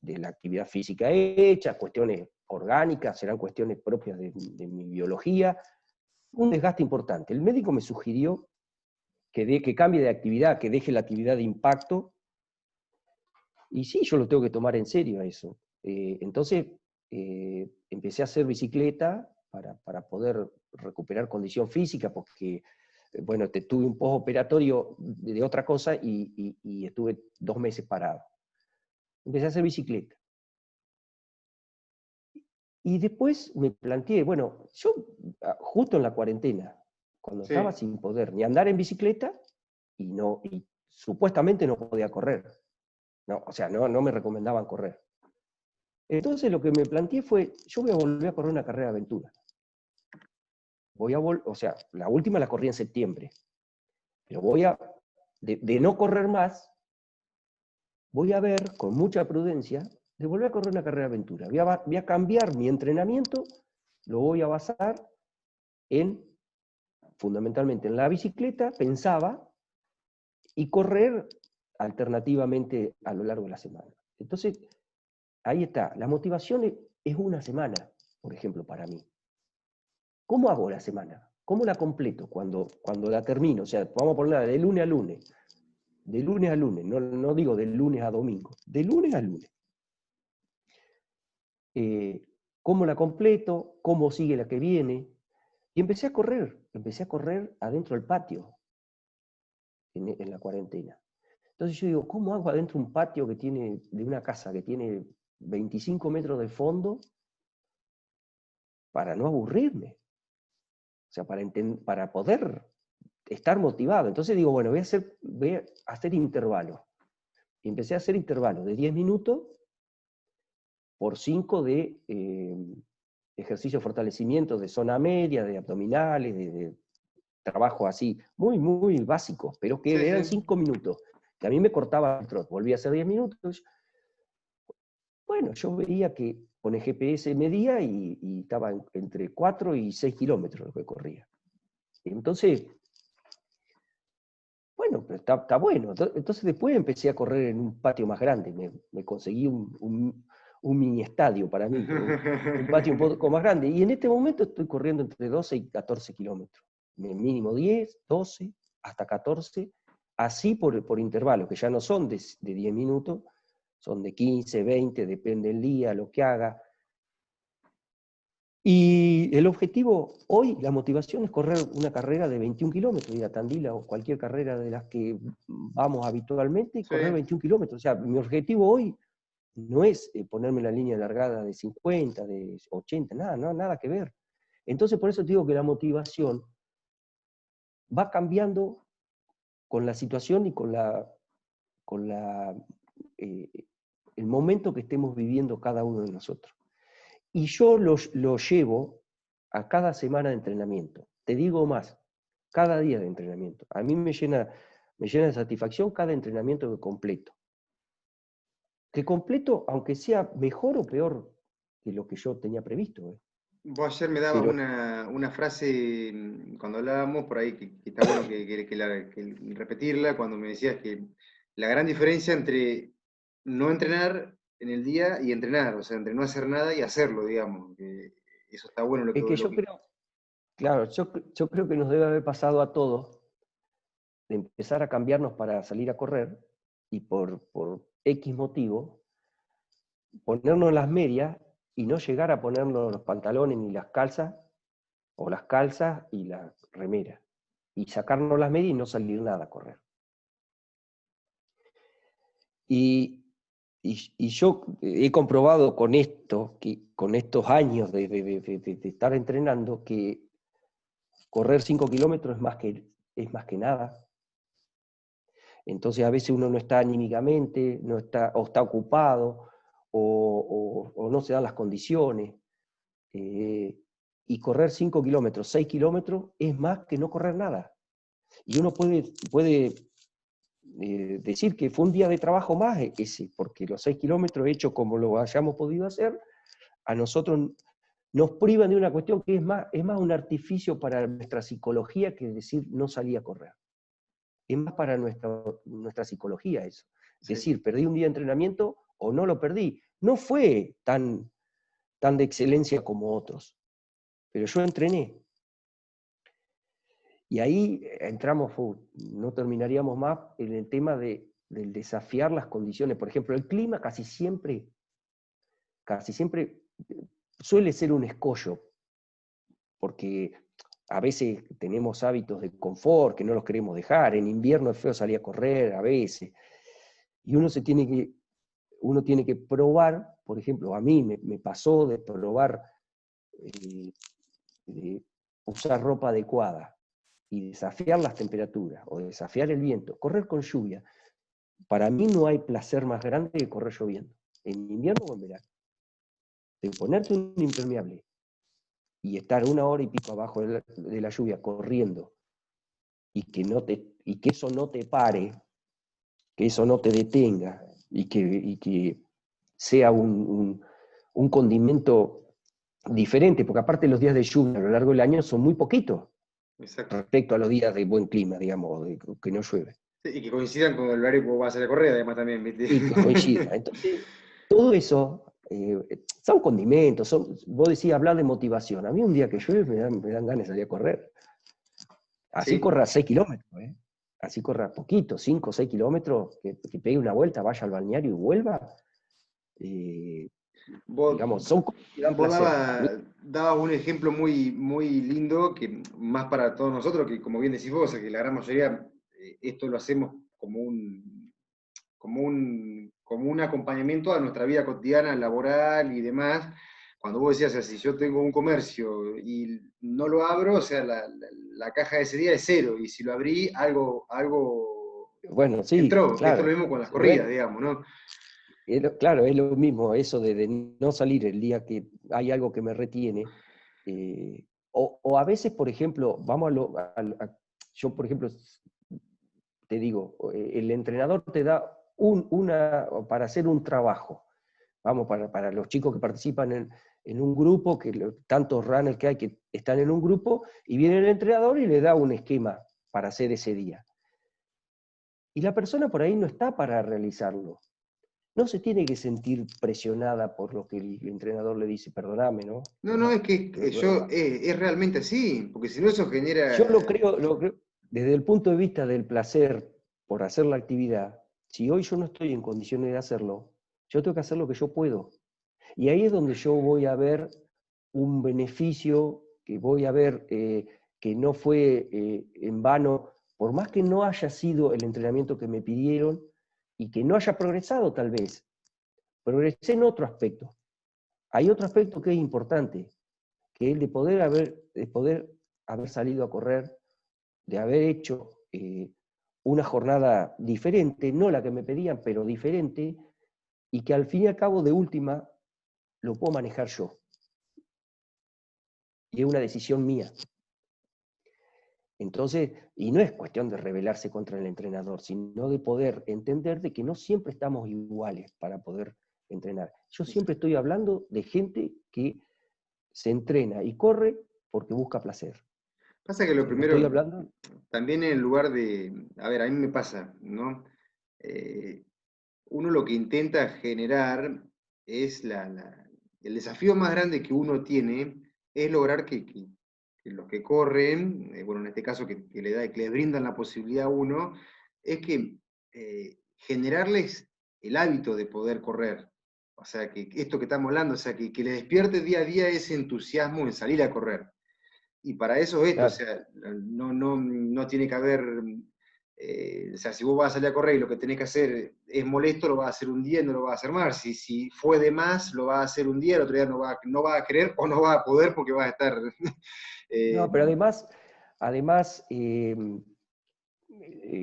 la actividad física hecha, cuestiones orgánicas, serán cuestiones propias de mi biología, un desgaste importante. El médico me sugirió que cambie de actividad, que deje la actividad de impacto Y sí, yo lo tengo que tomar en serio a eso. Entonces, empecé a hacer bicicleta para poder recuperar condición física, porque, bueno, tuve un postoperatorio de otra cosa y estuve 2 meses parado. Empecé a hacer bicicleta. Y después me planteé, bueno, yo justo en la cuarentena, cuando estaba Sí, sin poder ni andar en bicicleta, y supuestamente no podía correr. No, o sea, no me recomendaban correr. Entonces lo que me planteé fue, yo voy a volver a correr una carrera de aventura. O sea, la última la corrí en septiembre, pero de no correr más, voy a ver con mucha prudencia de volver a correr una carrera de aventura. Voy a cambiar mi entrenamiento, lo voy a basar fundamentalmente en la bicicleta, pensaba, y correr alternativamente a lo largo de la semana. Entonces, ahí está, la motivación es una semana, por ejemplo, para mí. ¿Cómo hago la semana? ¿Cómo la completo cuando la termino? O sea, vamos a ponerla de lunes a lunes. De lunes a lunes, no digo de lunes a domingo, de lunes a lunes. ¿Cómo la completo? ¿Cómo sigue la que viene? Y empecé a correr adentro del patio en la cuarentena. Entonces yo digo, ¿cómo hago adentro un patio de una casa que tiene 25 metros de fondo para no aburrirme? O sea, para poder estar motivado. Entonces digo, bueno, voy a hacer intervalos. Y empecé a hacer intervalos de 10 minutos por 5 de ejercicio de fortalecimiento de zona media, de abdominales, de trabajo así, muy, muy básicos, pero que sí, eran sí. 5 minutos. Que a mí me cortaba el trot, volví a hacer 10 minutos. Bueno, yo veía que con el GPS medía y estaba entre 4 y 6 kilómetros lo que corría. Entonces, bueno, pero está bueno. Entonces después empecé a correr en un patio más grande. Me conseguí un mini estadio para mí, pero un patio un poco más grande. Y en este momento estoy corriendo entre 12 y 14 kilómetros. Mínimo 10, 12, hasta 14, así por intervalos, que ya no son de 10 minutos, son de 15, 20, depende del día, lo que haga. Y el objetivo hoy, la motivación es correr una carrera de 21 kilómetros, ir a Tandil o cualquier carrera de las que vamos habitualmente y Sí, correr 21 kilómetros. O sea, mi objetivo hoy no es ponerme la línea largada de 50, de 80, nada, no, nada que ver. Entonces, por eso te digo que la motivación va cambiando con la situación y con eh, el momento que estemos viviendo cada uno de nosotros. Y yo lo llevo a cada semana de entrenamiento. Te digo más, cada día de entrenamiento. A mí me llena de satisfacción cada entrenamiento que completo. Que completo, aunque sea mejor o peor que lo que yo tenía previsto. vos ayer me dabas Pero una frase cuando hablábamos por ahí que está bueno que repetirla, cuando me decías que la gran diferencia entre no entrenar en el día y entrenar, o sea, entre no hacer nada y hacerlo, digamos. Que eso está bueno es que yo creo, claro, yo creo que nos debe haber pasado a todos de empezar a cambiarnos para salir a correr y por X motivo, ponernos las medias y no llegar a ponernos los pantalones ni las calzas, o las calzas y la remera, y sacarnos las medias y no salir nada a correr. Y yo he comprobado con esto, con estos años de estar entrenando, que correr 5 kilómetros es más que nada. Entonces a veces uno no está anímicamente, o está ocupado, o no se dan las condiciones. Y correr 5 kilómetros, 6 kilómetros es más que no correr nada. Y uno puede decir que fue un día de trabajo más ese, porque los 6 kilómetros hechos como lo hayamos podido hacer, a nosotros nos privan de una cuestión que es más un artificio para nuestra psicología que decir no salí a correr. Es más para nuestra psicología eso. sí. Decir, perdí un día de entrenamiento o no lo perdí. No fue tan de excelencia como otros, pero yo entrené. Y ahí entramos, no terminaríamos más en el tema de del desafiar las condiciones. Por ejemplo, el clima casi siempre suele ser un escollo, porque a veces tenemos hábitos de confort que no los queremos dejar. En invierno es feo salir a correr a veces. Y uno tiene que probar, por ejemplo, a mí me pasó de probar de usar ropa adecuada y desafiar las temperaturas o desafiar el viento, correr con lluvia. Para mí no hay placer más grande que correr lloviendo, en invierno o en verano. De ponerte un impermeable y estar 1 hora y pico abajo de la lluvia corriendo y que eso no te pare, que eso no te detenga y que sea un condimento diferente, porque aparte los días de lluvia a lo largo del año son muy poquitos Exacto. respecto a los días de buen clima, digamos, que no llueve. Sí, y que coincidan con el horario que vos vas a salir a correr, además también, ¿viste? Y que coincida. Entonces, todo eso son condimentos. Vos decías hablar de motivación. A mí un día que llueve me dan ganas de salir a correr. Así Sí. corra 6 kilómetros, así corra poquito, 5 o 6 kilómetros, que pegue una vuelta, vaya al balneario y vuelva. Eh, Vos, digamos, son cosas que dan vos placer. A mí, dabas un ejemplo muy, muy lindo, que más para todos nosotros, que como bien decís vos, que la gran mayoría esto lo hacemos como un acompañamiento a nuestra vida cotidiana, laboral y demás. Cuando vos decías, o sea, si yo tengo un comercio y no lo abro, o sea, la caja de ese día es cero, y si lo abrí, algo bueno, sí, entró, que esto es claro. lo mismo con las corridas, Bueno, digamos, ¿no? claro, es lo mismo, eso de no salir el día que hay algo que me retiene. O a veces, por ejemplo, yo, por ejemplo, te digo, el entrenador te da para hacer un trabajo. Vamos, para los chicos que participan en un grupo, tantos runners que hay que están en un grupo, y viene el entrenador y le da un esquema para hacer ese día. Y la persona por ahí no está para realizarlo. No se tiene que sentir presionada por lo que el entrenador le dice, perdóname, ¿no? No, no, es que es realmente así, porque si no eso Yo genera. lo creo desde el punto de vista del placer por hacer la actividad. Si hoy yo no estoy en condiciones de hacerlo, yo tengo que hacer lo que yo puedo. Y ahí es donde yo voy a ver un beneficio, que voy a ver que no fue en vano, por más que no haya sido el entrenamiento que me pidieron y que no haya progresado tal vez. Progresé en otro aspecto. Hay otro aspecto que es importante, que es el de poder haber salido a correr, de haber hecho una jornada diferente, no la que me pedían, pero diferente, y que al fin y al cabo de última lo puedo manejar yo. Y es una decisión mía. Entonces, y no es cuestión de rebelarse contra el entrenador, sino de poder entender de que no siempre estamos iguales para poder entrenar. Yo siempre estoy hablando de gente que se entrena y corre porque busca placer. Pasa que lo No estoy primero, hablando. también en lugar de, a ver, a mí me pasa, ¿no? Eh, Uno lo que intenta generar es el desafío más grande que uno tiene es lograr que los que corren, bueno, en este caso que le brindan la posibilidad a uno, es que generarles el hábito de poder correr. O sea, que esto que estamos hablando, o sea, que le despierte día a día ese entusiasmo en salir a correr. Y para eso esto, o Claro, sea, no tiene que haber, o sea, si vos vas a salir a correr y lo que tenés que hacer es molesto, lo vas a hacer un día y no lo vas a hacer más. Si fue de más, lo vas a hacer un día, el otro día no va a querer o no va a poder porque vas a estar. eh, no, pero además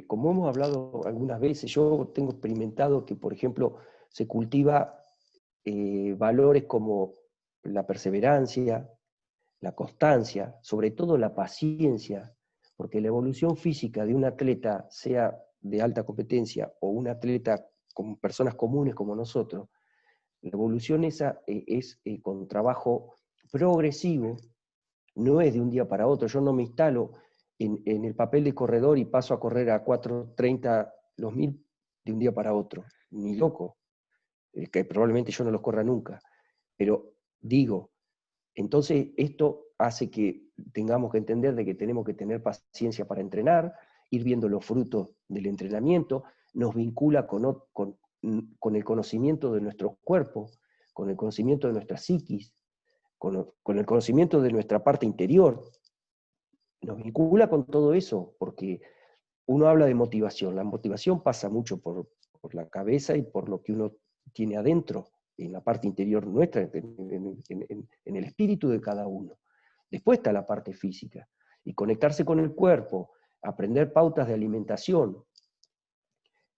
como hemos hablado algunas veces, yo tengo experimentado que, por ejemplo, se cultiva valores como la perseverancia, la constancia, sobre todo la paciencia, porque la evolución física de un atleta, sea de alta competencia o un atleta con personas comunes como nosotros, la evolución esa es con trabajo progresivo, no es de un día para otro. Yo no me instalo en el papel de corredor y paso a correr a 4:30 los 1000 de un día para otro, ni loco, que probablemente yo no los corra nunca. Pero digo, entonces esto hace que tengamos que entender de que tenemos que tener paciencia para entrenar, ir viendo los frutos del entrenamiento, nos vincula con el conocimiento de nuestro cuerpo, con el conocimiento de nuestra psiquis, con el conocimiento de nuestra parte interior. Nos vincula con todo eso, porque uno habla de motivación. La motivación pasa mucho por la cabeza y por lo que uno tiene adentro, en la parte interior nuestra, en el espíritu de cada uno. Después está la parte física. Y conectarse con el cuerpo, aprender pautas de alimentación.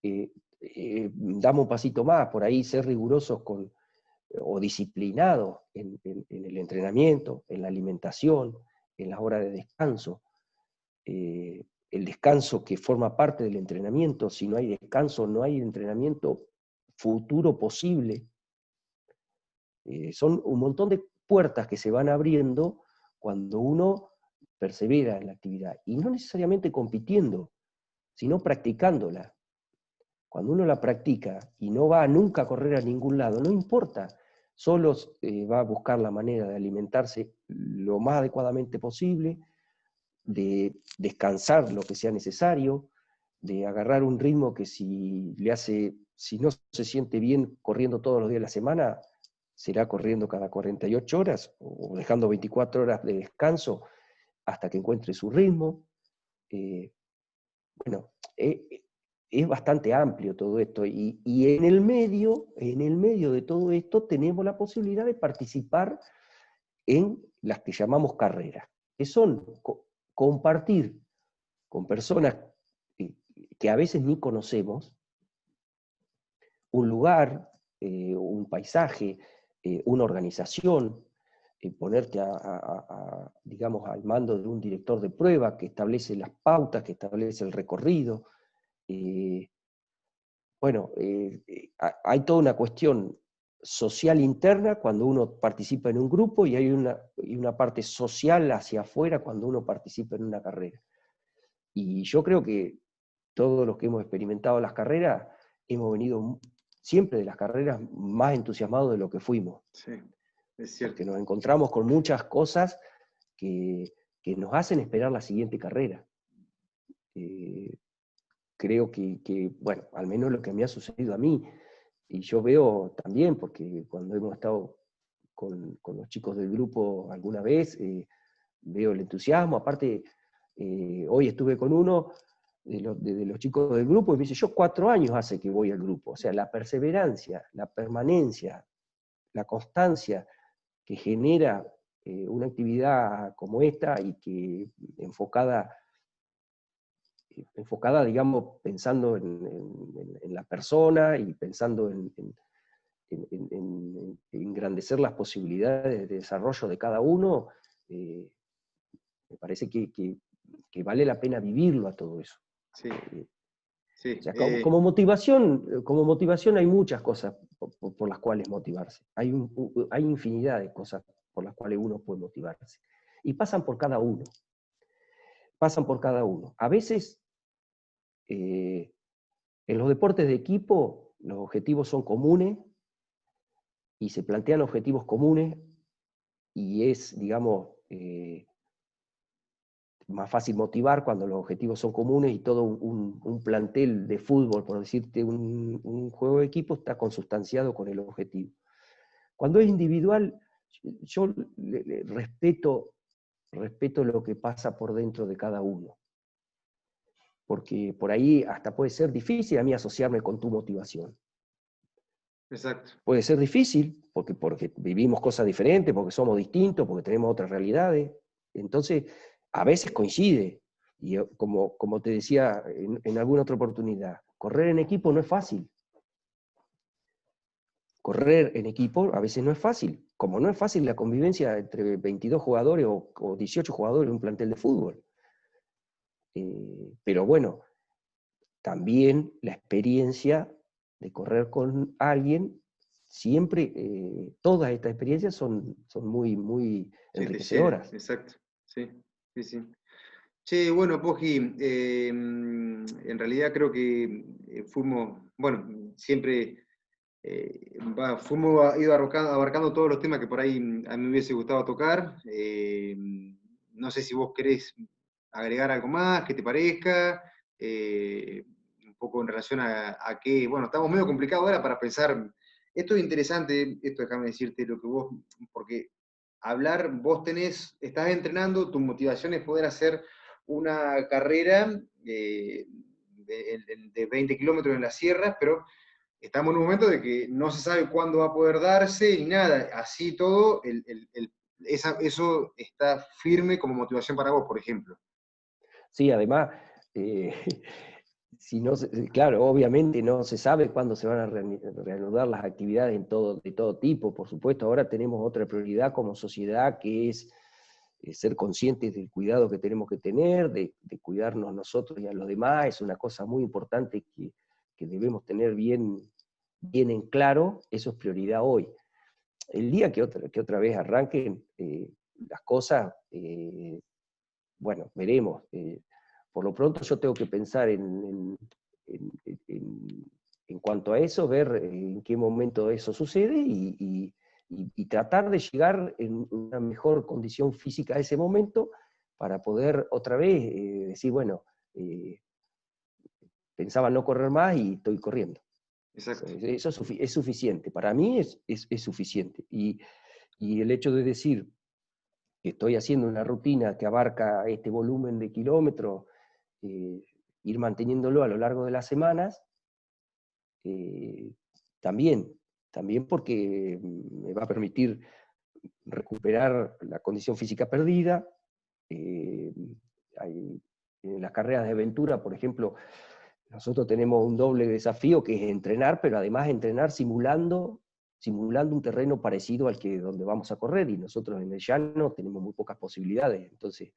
Damos un pasito más, por ahí ser rigurosos o disciplinados en el entrenamiento, en la alimentación, en las horas de descanso. El descanso que forma parte del entrenamiento. Si no hay descanso, no hay entrenamiento futuro posible. Son un montón de puertas que se van abriendo cuando uno persevera en la actividad, y no necesariamente compitiendo, sino practicándola. Cuando uno la practica y no va nunca a correr a ningún lado, no importa, solo va a buscar la manera de alimentarse lo más adecuadamente posible, de descansar lo que sea necesario, de agarrar un ritmo que si no se siente bien corriendo todos los días de la semana, será corriendo cada 48 horas o dejando 24 horas de descanso hasta que encuentre su ritmo. Bueno, es bastante amplio todo esto, y en el medio de todo esto tenemos la posibilidad de participar en las que llamamos carreras, que son compartir con personas que a veces ni conocemos un lugar, un paisaje, una organización, ponerte digamos, al mando de un director de prueba que establece las pautas, que establece el recorrido. Bueno, hay toda una cuestión social interna cuando uno participa en un grupo, y hay una parte social hacia afuera cuando uno participa en una carrera. Y yo creo que todos los que hemos experimentado las carreras hemos venido siempre de las carreras más entusiasmados de lo que fuimos. Sí, es cierto. Porque nos encontramos con muchas cosas que nos hacen esperar la siguiente carrera. Creo que, bueno, al menos lo que me ha sucedido a mí, y yo veo también, porque cuando hemos estado con los chicos del grupo alguna vez, veo el entusiasmo. Aparte, hoy estuve con uno de los chicos del grupo y me dice, yo 4 años hace que voy al grupo. O sea, la perseverancia, la permanencia, la constancia que genera una actividad como esta, y que enfocada, digamos, pensando en la persona y pensando en engrandecer las posibilidades de desarrollo de cada uno, me parece que vale la pena vivirlo a todo eso. Sí, sí. O sea, como motivación hay muchas cosas por las cuales motivarse. Hay infinidad de cosas por las cuales uno puede motivarse. Y pasan por cada uno. Pasan por cada uno. A veces, en los deportes de equipo, los objetivos son comunes y se plantean objetivos comunes, y es, digamos, más fácil motivar cuando los objetivos son comunes y todo un plantel de fútbol, por decirte, un juego de equipo está consustanciado con el objetivo. Cuando es individual, yo respeto lo que pasa por dentro de cada uno, porque por ahí hasta puede ser difícil a mí asociarme con tu motivación. Exacto. Puede ser difícil porque vivimos cosas diferentes, porque somos distintos, porque tenemos otras realidades. Entonces, a veces coincide. Y como te decía en alguna otra oportunidad, correr en equipo no es fácil. Correr en equipo a veces no es fácil, como no es fácil la convivencia entre 22 jugadores o 18 jugadores en un plantel de fútbol. Pero bueno, también la experiencia de correr con alguien, siempre, todas estas experiencias son muy, muy enriquecedoras. Sí, exacto. Sí, sí, sí. Che, bueno, Pogi, en realidad creo que fuimos, bueno, siempre fuimos ido abarcando todos los temas que por ahí a mí me hubiese gustado tocar. No sé si vos querés agregar algo más que te parezca. poco en relación a que, bueno, estamos medio complicados ahora para pensar, esto es interesante, esto déjame decirte lo que vos, porque hablar, estás entrenando, tu motivación es poder hacer una carrera de 20 kilómetros en las sierras, pero estamos en un momento de que no se sabe cuándo va a poder darse ni nada. Así todo, eso está firme como motivación para vos, por ejemplo. Sí, además, eh, si no claro, obviamente no se sabe cuándo se van a reanudar las actividades de todo tipo. Por supuesto, ahora tenemos otra prioridad como sociedad, que es ser conscientes del cuidado que tenemos que tener, de cuidarnos nosotros y a los demás. Es una cosa muy importante que debemos tener bien en claro. Eso es prioridad hoy. El día que otra vez arranquen las cosas, bueno, veremos. Por lo pronto yo tengo que pensar en- en cuanto a eso, ver en qué momento eso sucede y tratar de llegar en una mejor condición física a ese momento para poder otra vez decir, bueno, eh, pensaba no correr más y estoy corriendo. Exacto. Eso es suficiente. Para mí es suficiente. Y el hecho de decir que estoy haciendo una rutina que abarca este volumen de kilómetros, eh, ir manteniéndolo a lo largo de las semanas, eh, también, también porque me va a permitir recuperar la condición física perdida. eh, en las carreras de aventura, por ejemplo, nosotros tenemos un doble desafío que es entrenar, pero además entrenar simulando un terreno parecido al que donde vamos a correr, y nosotros en el llano tenemos muy pocas posibilidades. Entonces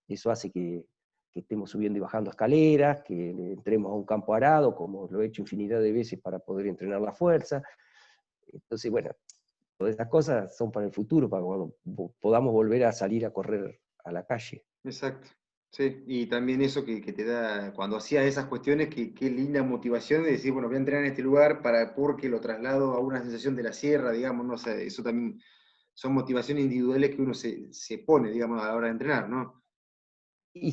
eso hace que estemos subiendo y bajando escaleras, que entremos a un campo arado, como lo he hecho infinidad de veces para poder entrenar la fuerza. Entonces, bueno, todas esas cosas son para el futuro, para cuando podamos volver a salir a correr a la calle. Exacto. Sí, y también eso que te da, cuando hacías esas cuestiones, qué linda motivación de decir, bueno, voy a entrenar en este lugar porque lo traslado a una sensación de la sierra, digamos, no sé, eso también son motivaciones individuales que uno se pone, digamos, a la hora de entrenar, ¿no? Y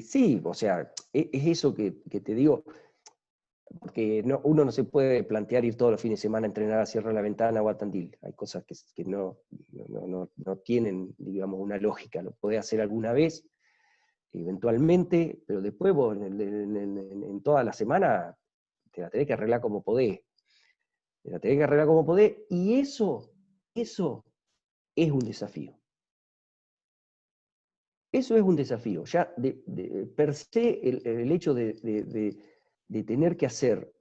sí, o sea, es eso que te digo, porque uno no se puede plantear ir todos los fines de semana a entrenar a Sierra de la Ventana o a Tandil. Hay cosas que no tienen, digamos, una lógica. Lo podés hacer alguna vez, eventualmente, pero después vos en toda la semana te la tenés que arreglar como podés. Te la tenés que arreglar como podés, y eso es un desafío. Eso es un desafío. Ya per se el hecho de tener que hacer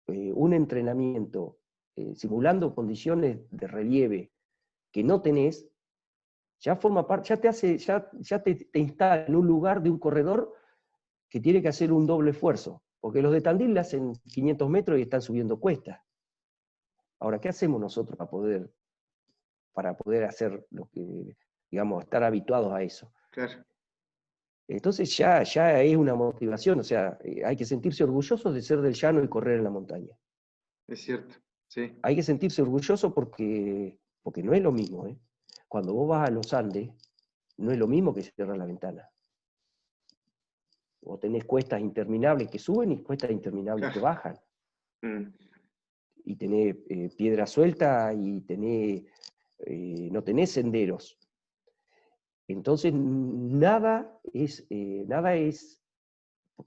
un entrenamiento simulando condiciones de relieve que no tenés, ya forma parte, ya te hace, ya te instala en un lugar de un corredor que tiene que hacer un doble esfuerzo, porque los de Tandil le hacen 500 metros y están subiendo cuestas. Ahora, ¿qué hacemos nosotros para poder hacer lo que, digamos, estar habituados a eso? Claro, Entonces ya es una motivación, o sea, hay que sentirse orgullosos de ser del llano y correr en la montaña. es cierto, sí. Hay que sentirse orgulloso porque no es lo mismo, ¿eh? Cuando vos vas a los Andes, no es lo mismo que Sierra la Ventana. Vos tenés cuestas interminables que suben y cuestas interminables que Claro. bajan. Mm. Y tenés piedra suelta y no tenés senderos. Entonces, nada es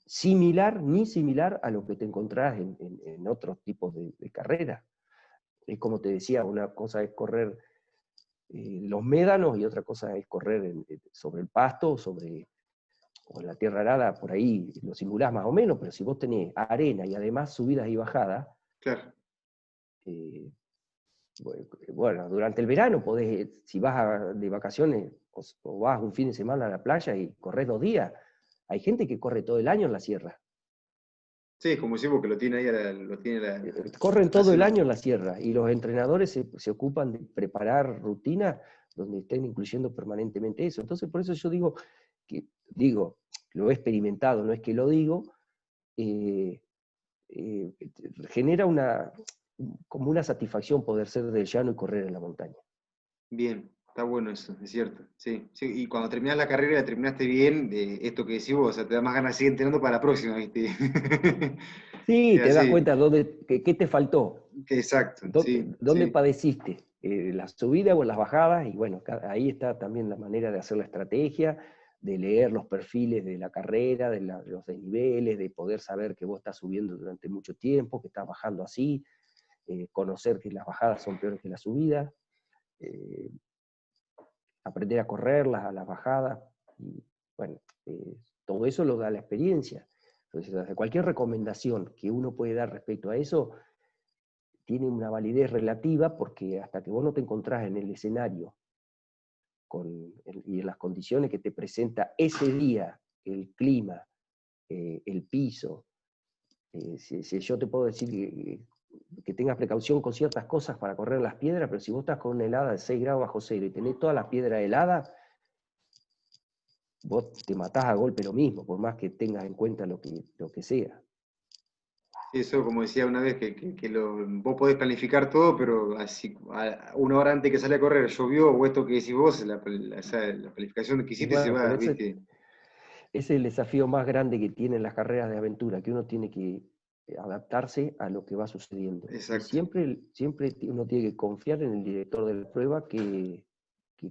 similar ni similar a lo que te encontrás en otros tipos de carreras. Es como te decía, una cosa es correr los médanos y otra cosa es correr sobre el pasto o en la tierra arada, por ahí lo simulás más o menos, pero si vos tenés arena y además subidas y bajadas, Claro. eh, bueno, durante el verano podés, si vas de vacaciones o vas un fin de semana a la playa y corres 2 días, hay gente que corre todo el año en la sierra. Sí, como decimos que lo tiene ahí, lo tiene Corren la todo el selva. año en la sierra y los entrenadores se ocupan de preparar rutinas donde estén incluyendo permanentemente eso. Entonces, por eso yo digo, lo he experimentado, no es que lo digo, eh, eh, genera como una satisfacción poder ser del llano y correr en la montaña. Bien. Está bueno eso, es cierto. Sí, sí. Y cuando terminás la carrera, la terminaste bien, esto que decís vos, o sea, te da más ganas de seguir entrenando para la próxima, ¿viste? Sí, Es te das así. cuenta qué te faltó, Exacto, sí, dónde sí. padeciste, las subidas o las bajadas, y bueno, ahí está también la manera de hacer la estrategia, de leer los perfiles de la carrera, los desniveles, de poder saber que vos estás subiendo durante mucho tiempo, que estás bajando así, conocer que las bajadas son peores que las subidas, eh, aprender a correr las bajadas, y bueno, todo eso lo da la experiencia. Entonces, cualquier recomendación que uno puede dar respecto a eso tiene una validez relativa porque hasta que vos no te encontrás en el escenario y en las condiciones que te presenta ese día, el clima, el piso, si yo te puedo decir que tengas precaución con ciertas cosas para correr las piedras, pero si vos estás con una helada de 6 grados bajo cero y tenés todas las piedras heladas, vos te matás a golpe lo mismo, por más que tengas en cuenta lo que sea. Sí, eso, como decía una vez, vos podés planificar todo, pero así, una hora antes que sale a correr, llovió, o esto que decís vos, la planificación que Y hiciste se bueno, va, pero ¿viste? ese es el desafío más grande que tienen las carreras de aventura, que uno tiene que adaptarse a lo que va sucediendo. Y Exacto. siempre uno tiene que confiar en el director de la prueba que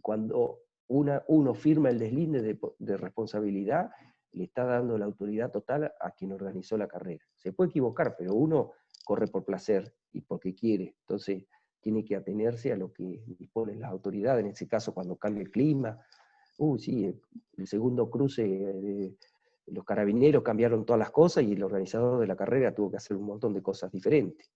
cuando uno firma el deslinde de responsabilidad, le está dando la autoridad total a quien organizó la carrera. Se puede equivocar, pero uno corre por placer y porque quiere. Entonces tiene que atenerse a lo que disponen las autoridades, en ese caso cuando cambia el clima. Sí, el segundo cruce los carabineros cambiaron todas las cosas y el organizador de la carrera tuvo que hacer un montón de cosas diferentes.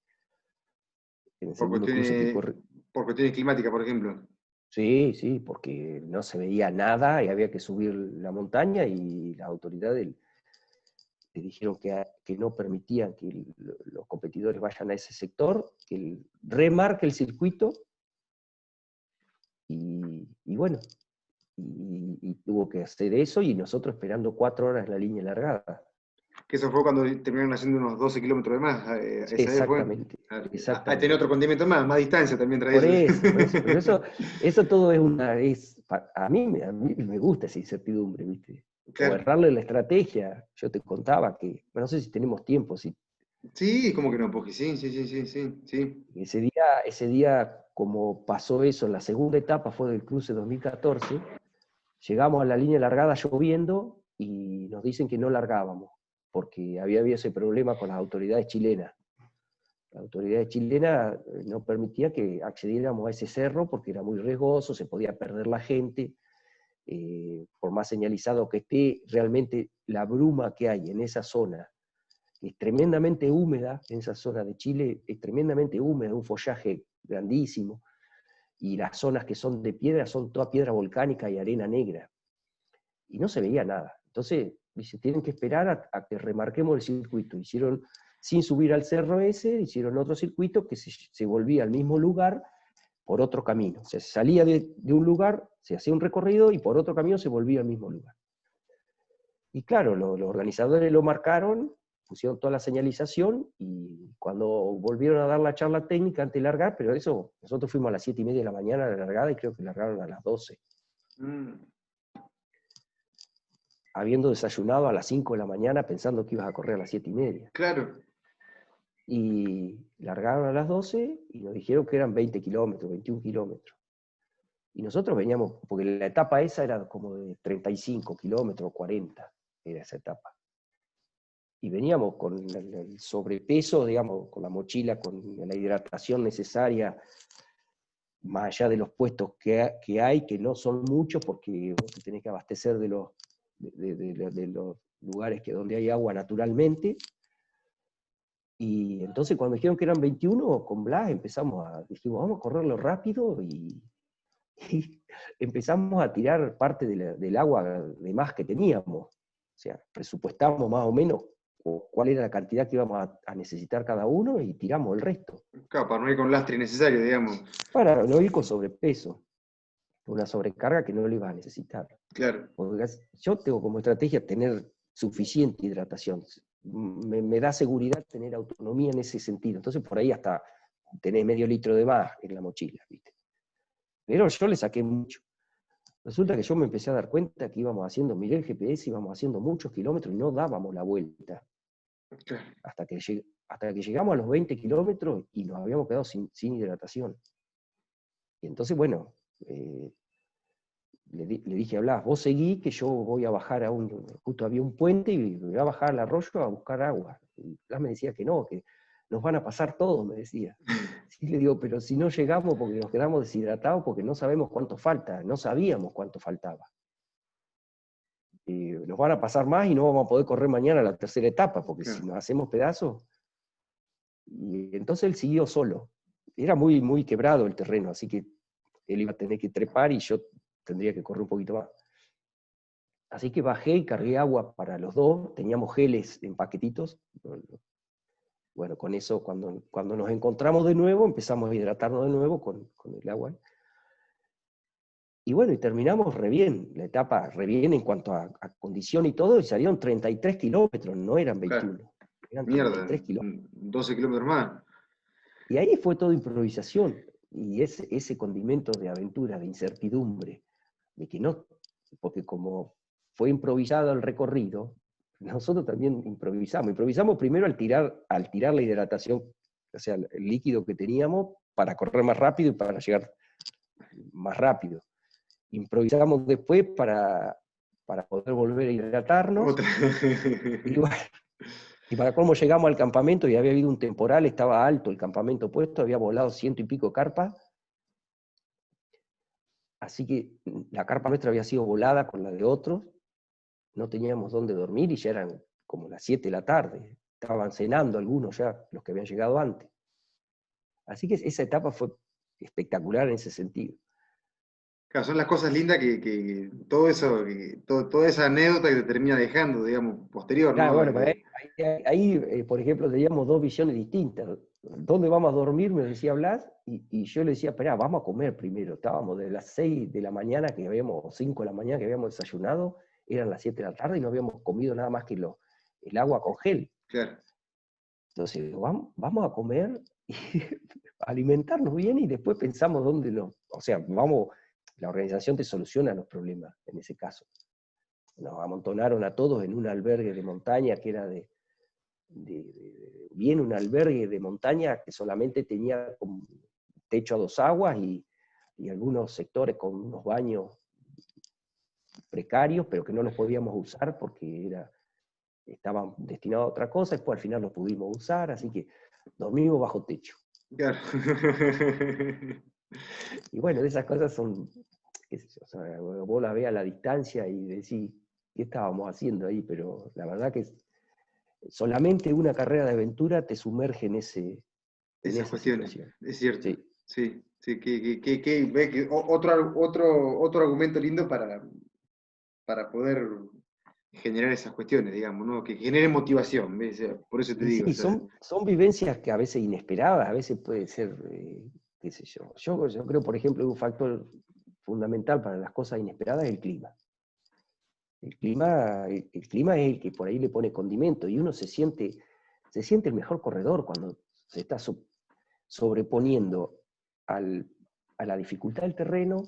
En el Por segundo cruce que cuestiones, corre. por cuestiones climáticas, por ejemplo. Sí, sí, porque no se veía nada y había que subir la montaña y las autoridades le dijeron que no permitían que los competidores vayan a ese sector, que remarque el circuito y bueno, y tuvo que hacer eso y nosotros esperando 4 horas en la línea largada. Que eso fue cuando terminaron haciendo unos 12 kilómetros de más, esa vez fue. Exactamente, Ahí tenía otro exactamente. condimento más distancia también trae Por eso. eso, por eso, pero eso todo a mí me gusta esa incertidumbre, ¿viste? O Claro. errarle la estrategia. Yo te contaba que, bueno, no sé si tenemos tiempo, si Sí, como que no, porque sí, sí, sí, sí, sí, sí. ese día, como pasó eso, en la segunda etapa fue del cruce 2014, llegamos a la línea largada lloviendo y nos dicen que no largábamos, porque había habido ese problema con las autoridades chilenas. La autoridad chilena no permitía que accediéramos a ese cerro porque era muy riesgoso, se podía perder la gente, por más señalizado que esté, realmente la bruma que hay en esa zona, que es tremendamente húmeda, en esa zona de Chile, es tremendamente húmeda, un follaje grandísimo, y las zonas que son de piedra son toda piedra volcánica y arena negra, y no se veía nada. Entonces, dice, tienen que esperar a que remarquemos el circuito. Hicieron, sin subir al cerro ese, hicieron otro circuito que se volvía al mismo lugar por otro camino. O sea, se salía de un lugar, se hacía un recorrido y por otro camino se volvía al mismo lugar. Y claro, los organizadores lo marcaron, pusieron toda la señalización y cuando volvieron a dar la charla técnica antes de largar, pero eso, nosotros fuimos a las 7:30 de la mañana a la largada y creo que largaron a las 12, Mm, habiendo desayunado a las 5 de la mañana pensando que ibas a correr a las 7:30. claro. Y largaron a las 12 y nos dijeron que eran 20 kilómetros, 21 kilómetros. Y nosotros veníamos, porque la etapa esa era como de 35 kilómetros, 40, era esa etapa. Y veníamos con el sobrepeso, digamos, con la mochila, con la hidratación necesaria, más allá de los puestos que hay, que no son muchos, porque vos te tenés que abastecer de los lugares donde hay agua naturalmente. Y entonces cuando dijeron que eran 21, con Blas dijimos, vamos a correrlo rápido y empezamos a tirar parte del agua de más que teníamos. O sea, presupuestamos más o menos cuál era la cantidad que íbamos a necesitar cada uno y tiramos el resto. Claro, para no ir con lastre innecesario, digamos. Para no ir con sobrepeso, una sobrecarga que no lo ibas a necesitar. Claro. Porque yo tengo como estrategia tener suficiente hidratación. Me da seguridad tener autonomía en ese sentido. Entonces por ahí hasta tenés medio litro de más en la mochila, ¿viste? Pero yo le saqué mucho. Resulta que yo me empecé a dar cuenta que íbamos haciendo, miré el GPS, íbamos haciendo muchos kilómetros y no dábamos la vuelta. Claro. Hasta que llegamos a los 20 kilómetros y nos habíamos quedado sin hidratación. Y entonces, bueno, le dije a Blas, vos seguí que yo voy a bajar justo había un puente y voy a bajar al arroyo a buscar agua. Y Blas me decía que no, que nos van a pasar todos, me decía. Sí, le digo, pero si no llegamos porque nos quedamos deshidratados porque no sabemos cuánto falta, no sabíamos cuánto faltaba. Nos van a pasar más y no vamos a poder correr mañana la tercera etapa, porque Claro. si nos hacemos pedazos. Y entonces él siguió solo. Era muy, muy quebrado el terreno, así que él iba a tener que trepar y yo tendría que correr un poquito más. Así que bajé y cargué agua para los dos, teníamos geles en paquetitos. Bueno, con eso, cuando nos encontramos de nuevo, empezamos a hidratarnos de nuevo con el agua. Y bueno, y terminamos re bien, la etapa re bien en cuanto a condición y todo, y salieron 33 kilómetros, no eran 21, Claro. eran Mierda, 33 kilómetros. 12 kilómetros más. Y ahí fue todo improvisación, y ese condimento de aventura, de incertidumbre, de que no, porque como fue improvisado el recorrido, nosotros también improvisamos primero al tirar la hidratación, o sea, el líquido que teníamos para correr más rápido y para llegar más rápido. Improvisamos después para poder volver a hidratarnos, Otra. y bueno, y para cómo llegamos al campamento y había habido un temporal, estaba alto el campamento puesto, había volado 100 y pico carpas, así que la carpa nuestra había sido volada con la de otros, no teníamos dónde dormir y ya eran como las 7 de la tarde, estaban cenando algunos ya, los que habían llegado antes. Así que esa etapa fue espectacular en ese sentido. Claro, son las cosas lindas que todo eso, toda esa anécdota que te termina dejando, digamos, posterior, Claro, ¿no? bueno, pero ahí, por ejemplo, teníamos dos visiones distintas. ¿Dónde vamos a dormir? Me decía Blas, y yo le decía, esperá, vamos a comer primero. Estábamos de las 6 de la mañana, o 5 de la mañana que habíamos desayunado, eran las 7 de la tarde y no habíamos comido nada más que el agua con gel. Claro. Entonces, vamos a comer, y alimentarnos bien y después pensamos dónde o sea, la organización te soluciona los problemas en ese caso. Nos amontonaron a todos en un albergue de montaña que era bien un albergue de montaña que solamente tenía un techo a dos aguas y algunos sectores con unos baños precarios, pero que no los podíamos usar porque estaban destinados a otra cosa, después al final los pudimos usar, así que dormimos bajo techo. Claro. Y bueno, esas cosas son, qué sé yo, o sea, vos la ves a la distancia y decís, ¿qué estábamos haciendo ahí? Pero la verdad que solamente una carrera de aventura te sumerge en Esas esa cuestiones, situación. es cierto. Sí. Sí, sí, otro argumento lindo para poder generar esas cuestiones, digamos, ¿no? Que genere motivación, ¿ves? Por eso te Y digo, o sí, sea, son vivencias que a veces inesperadas, a veces puede ser, qué sé yo. Yo creo, por ejemplo, un factor fundamental para las cosas inesperadas es el clima. El clima es el que por ahí le pone condimento y uno se siente el mejor corredor cuando se está sobreponiendo a la dificultad del terreno,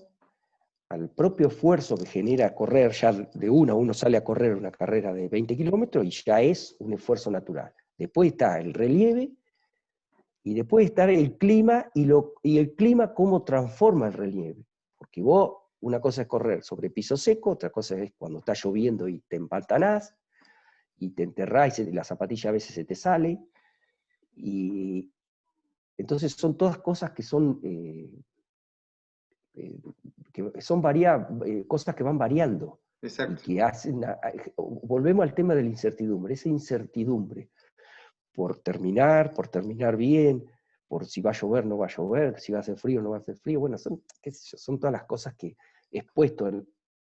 al propio esfuerzo que genera correr, ya uno sale a correr una carrera de 20 kilómetros y ya es un esfuerzo natural. Después está el relieve y después está el clima y el clima cómo transforma el relieve. Porque una cosa es correr sobre piso seco, otra cosa es cuando está lloviendo y te empantanás y te enterrás y la zapatilla a veces se te sale. Y entonces son todas cosas que son cosas que van variando y exacto. que volvemos al tema de la incertidumbre, esa incertidumbre por terminar bien, por si va a llover, no va a llover, si va a hacer frío, no va a hacer frío, bueno, son todas las cosas que expuesto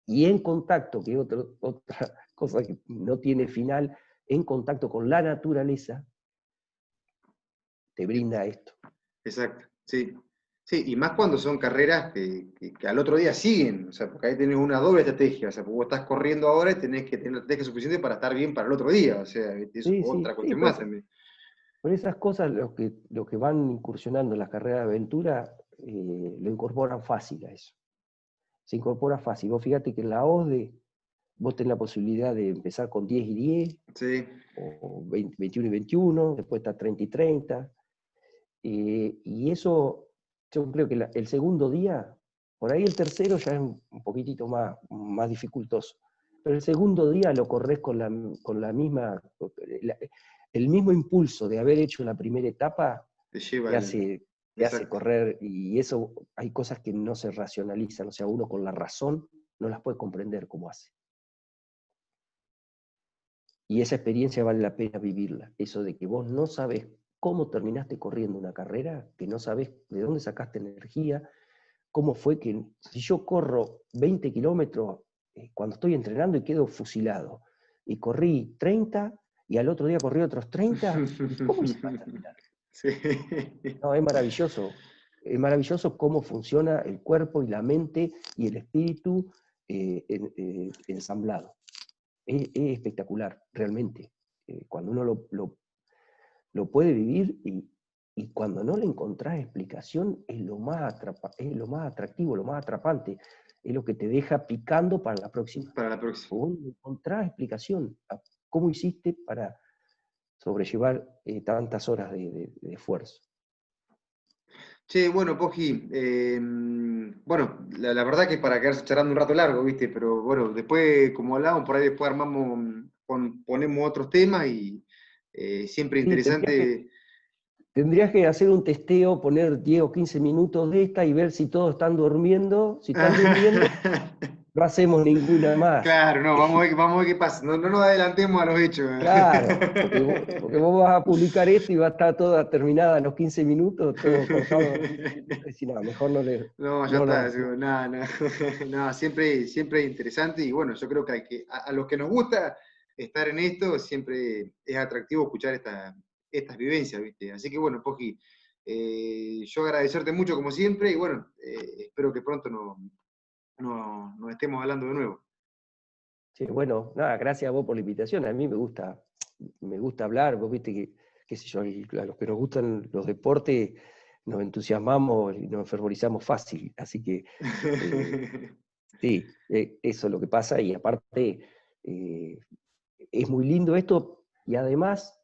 y en contacto, que es otra cosa que no tiene final, en contacto con la naturaleza, te brinda esto. Exacto, sí. Sí, y más cuando son carreras que al otro día siguen, o sea, porque ahí tenés una doble estrategia, o sea, porque vos estás corriendo ahora y tenés que tener la estrategia suficiente para estar bien para el otro día, o sea, es Sí, otra sí, cuestión más pues, también. por esas cosas, lo que van incursionando en las carreras de aventura, lo incorporan fácil a eso. Se incorpora fácil. Vos fíjate que en la OSDE vos tenés la posibilidad de empezar con 10 y 10, Sí, o 20, 21 y 21, después está 30 y 30. Y eso, yo creo que el segundo día, por ahí el tercero ya es un poquitito más dificultoso, pero el segundo día lo corres con la misma, el mismo impulso de haber hecho la primera etapa te lleva te el... hace, te hace Exacto. correr, y eso hay cosas que no se racionalizan, o sea, uno con la razón no las puede comprender cómo hace. Y esa experiencia vale la pena vivirla, eso de que vos no sabés cómo terminaste corriendo una carrera, que no sabés de dónde sacaste energía, cómo fue que si yo corro 20 kilómetros cuando estoy entrenando y quedo fusilado, y corrí 30 y al otro día corrí otros 30, ¿y cómo hice para terminar? Sí. No, es maravilloso cómo funciona el cuerpo y la mente y el espíritu ensamblado. Es espectacular, realmente. Cuando uno lo puede vivir y cuando no le encontrás explicación es es lo más atractivo, lo más atrapante, es lo que te deja picando para la próxima. Para la próxima. Vos no encontrás explicación a cómo hiciste para sobrellevar tantas horas de esfuerzo. Che, bueno, Poji, bueno, la verdad que para quedarse charlando un rato largo, ¿viste? Pero bueno, después, como hablamos, por ahí después armamos, ponemos otros temas y siempre Sí, interesante. tendrías que hacer un testeo, poner 10 o 15 minutos de esta y ver si todos están durmiendo. Si están durmiendo, no hacemos ninguna más. Claro, no, vamos a ver qué pasa. No, no nos adelantemos a los hechos. Claro, porque vos vas a publicar esto y va a estar toda terminada en los 15 minutos, todo cortado en los 15 minutos, y si no, mejor No, ya no lo está, hacemos. digo, nada, nada. No, siempre es interesante y bueno, yo creo que, a los que nos gusta estar en esto, siempre es atractivo escuchar estas vivencias, ¿viste? Así que bueno, Poji, yo agradecerte mucho como siempre y bueno, espero que pronto nos estemos hablando de nuevo. Sí, bueno, nada, gracias a vos por la invitación. A mí me gusta hablar, vos viste que, qué sé yo, y a los que nos gustan los deportes nos entusiasmamos y nos enfervorizamos fácil. Así que eh, sí, eso es lo que pasa y aparte eh, es muy lindo esto y además,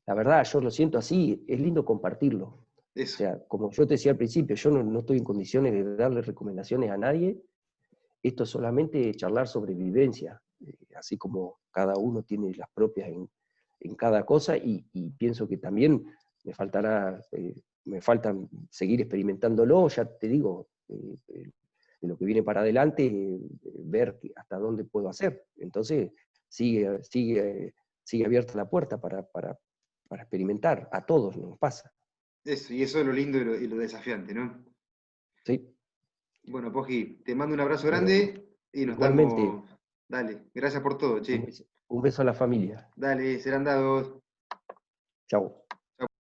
la verdad, yo lo siento así, es lindo compartirlo. O Eso, sea, como yo te decía al principio, yo no estoy en condiciones de darle recomendaciones a nadie, esto es solamente charlar sobre vivencia, así como cada uno tiene las propias en cada cosa y pienso que también me me faltan seguir experimentándolo, ya te digo, de lo que viene para adelante, ver hasta dónde puedo hacer. Entonces, sigue abierta la puerta para experimentar, a todos nos pasa. y eso es lo lindo y lo desafiante, ¿no? ¿Sí? Bueno, Poji, te mando un abrazo Bueno, grande y nos igualmente, estamos. Dale, gracias por todo, che. un beso a la familia. Dale, serán dados. Chao.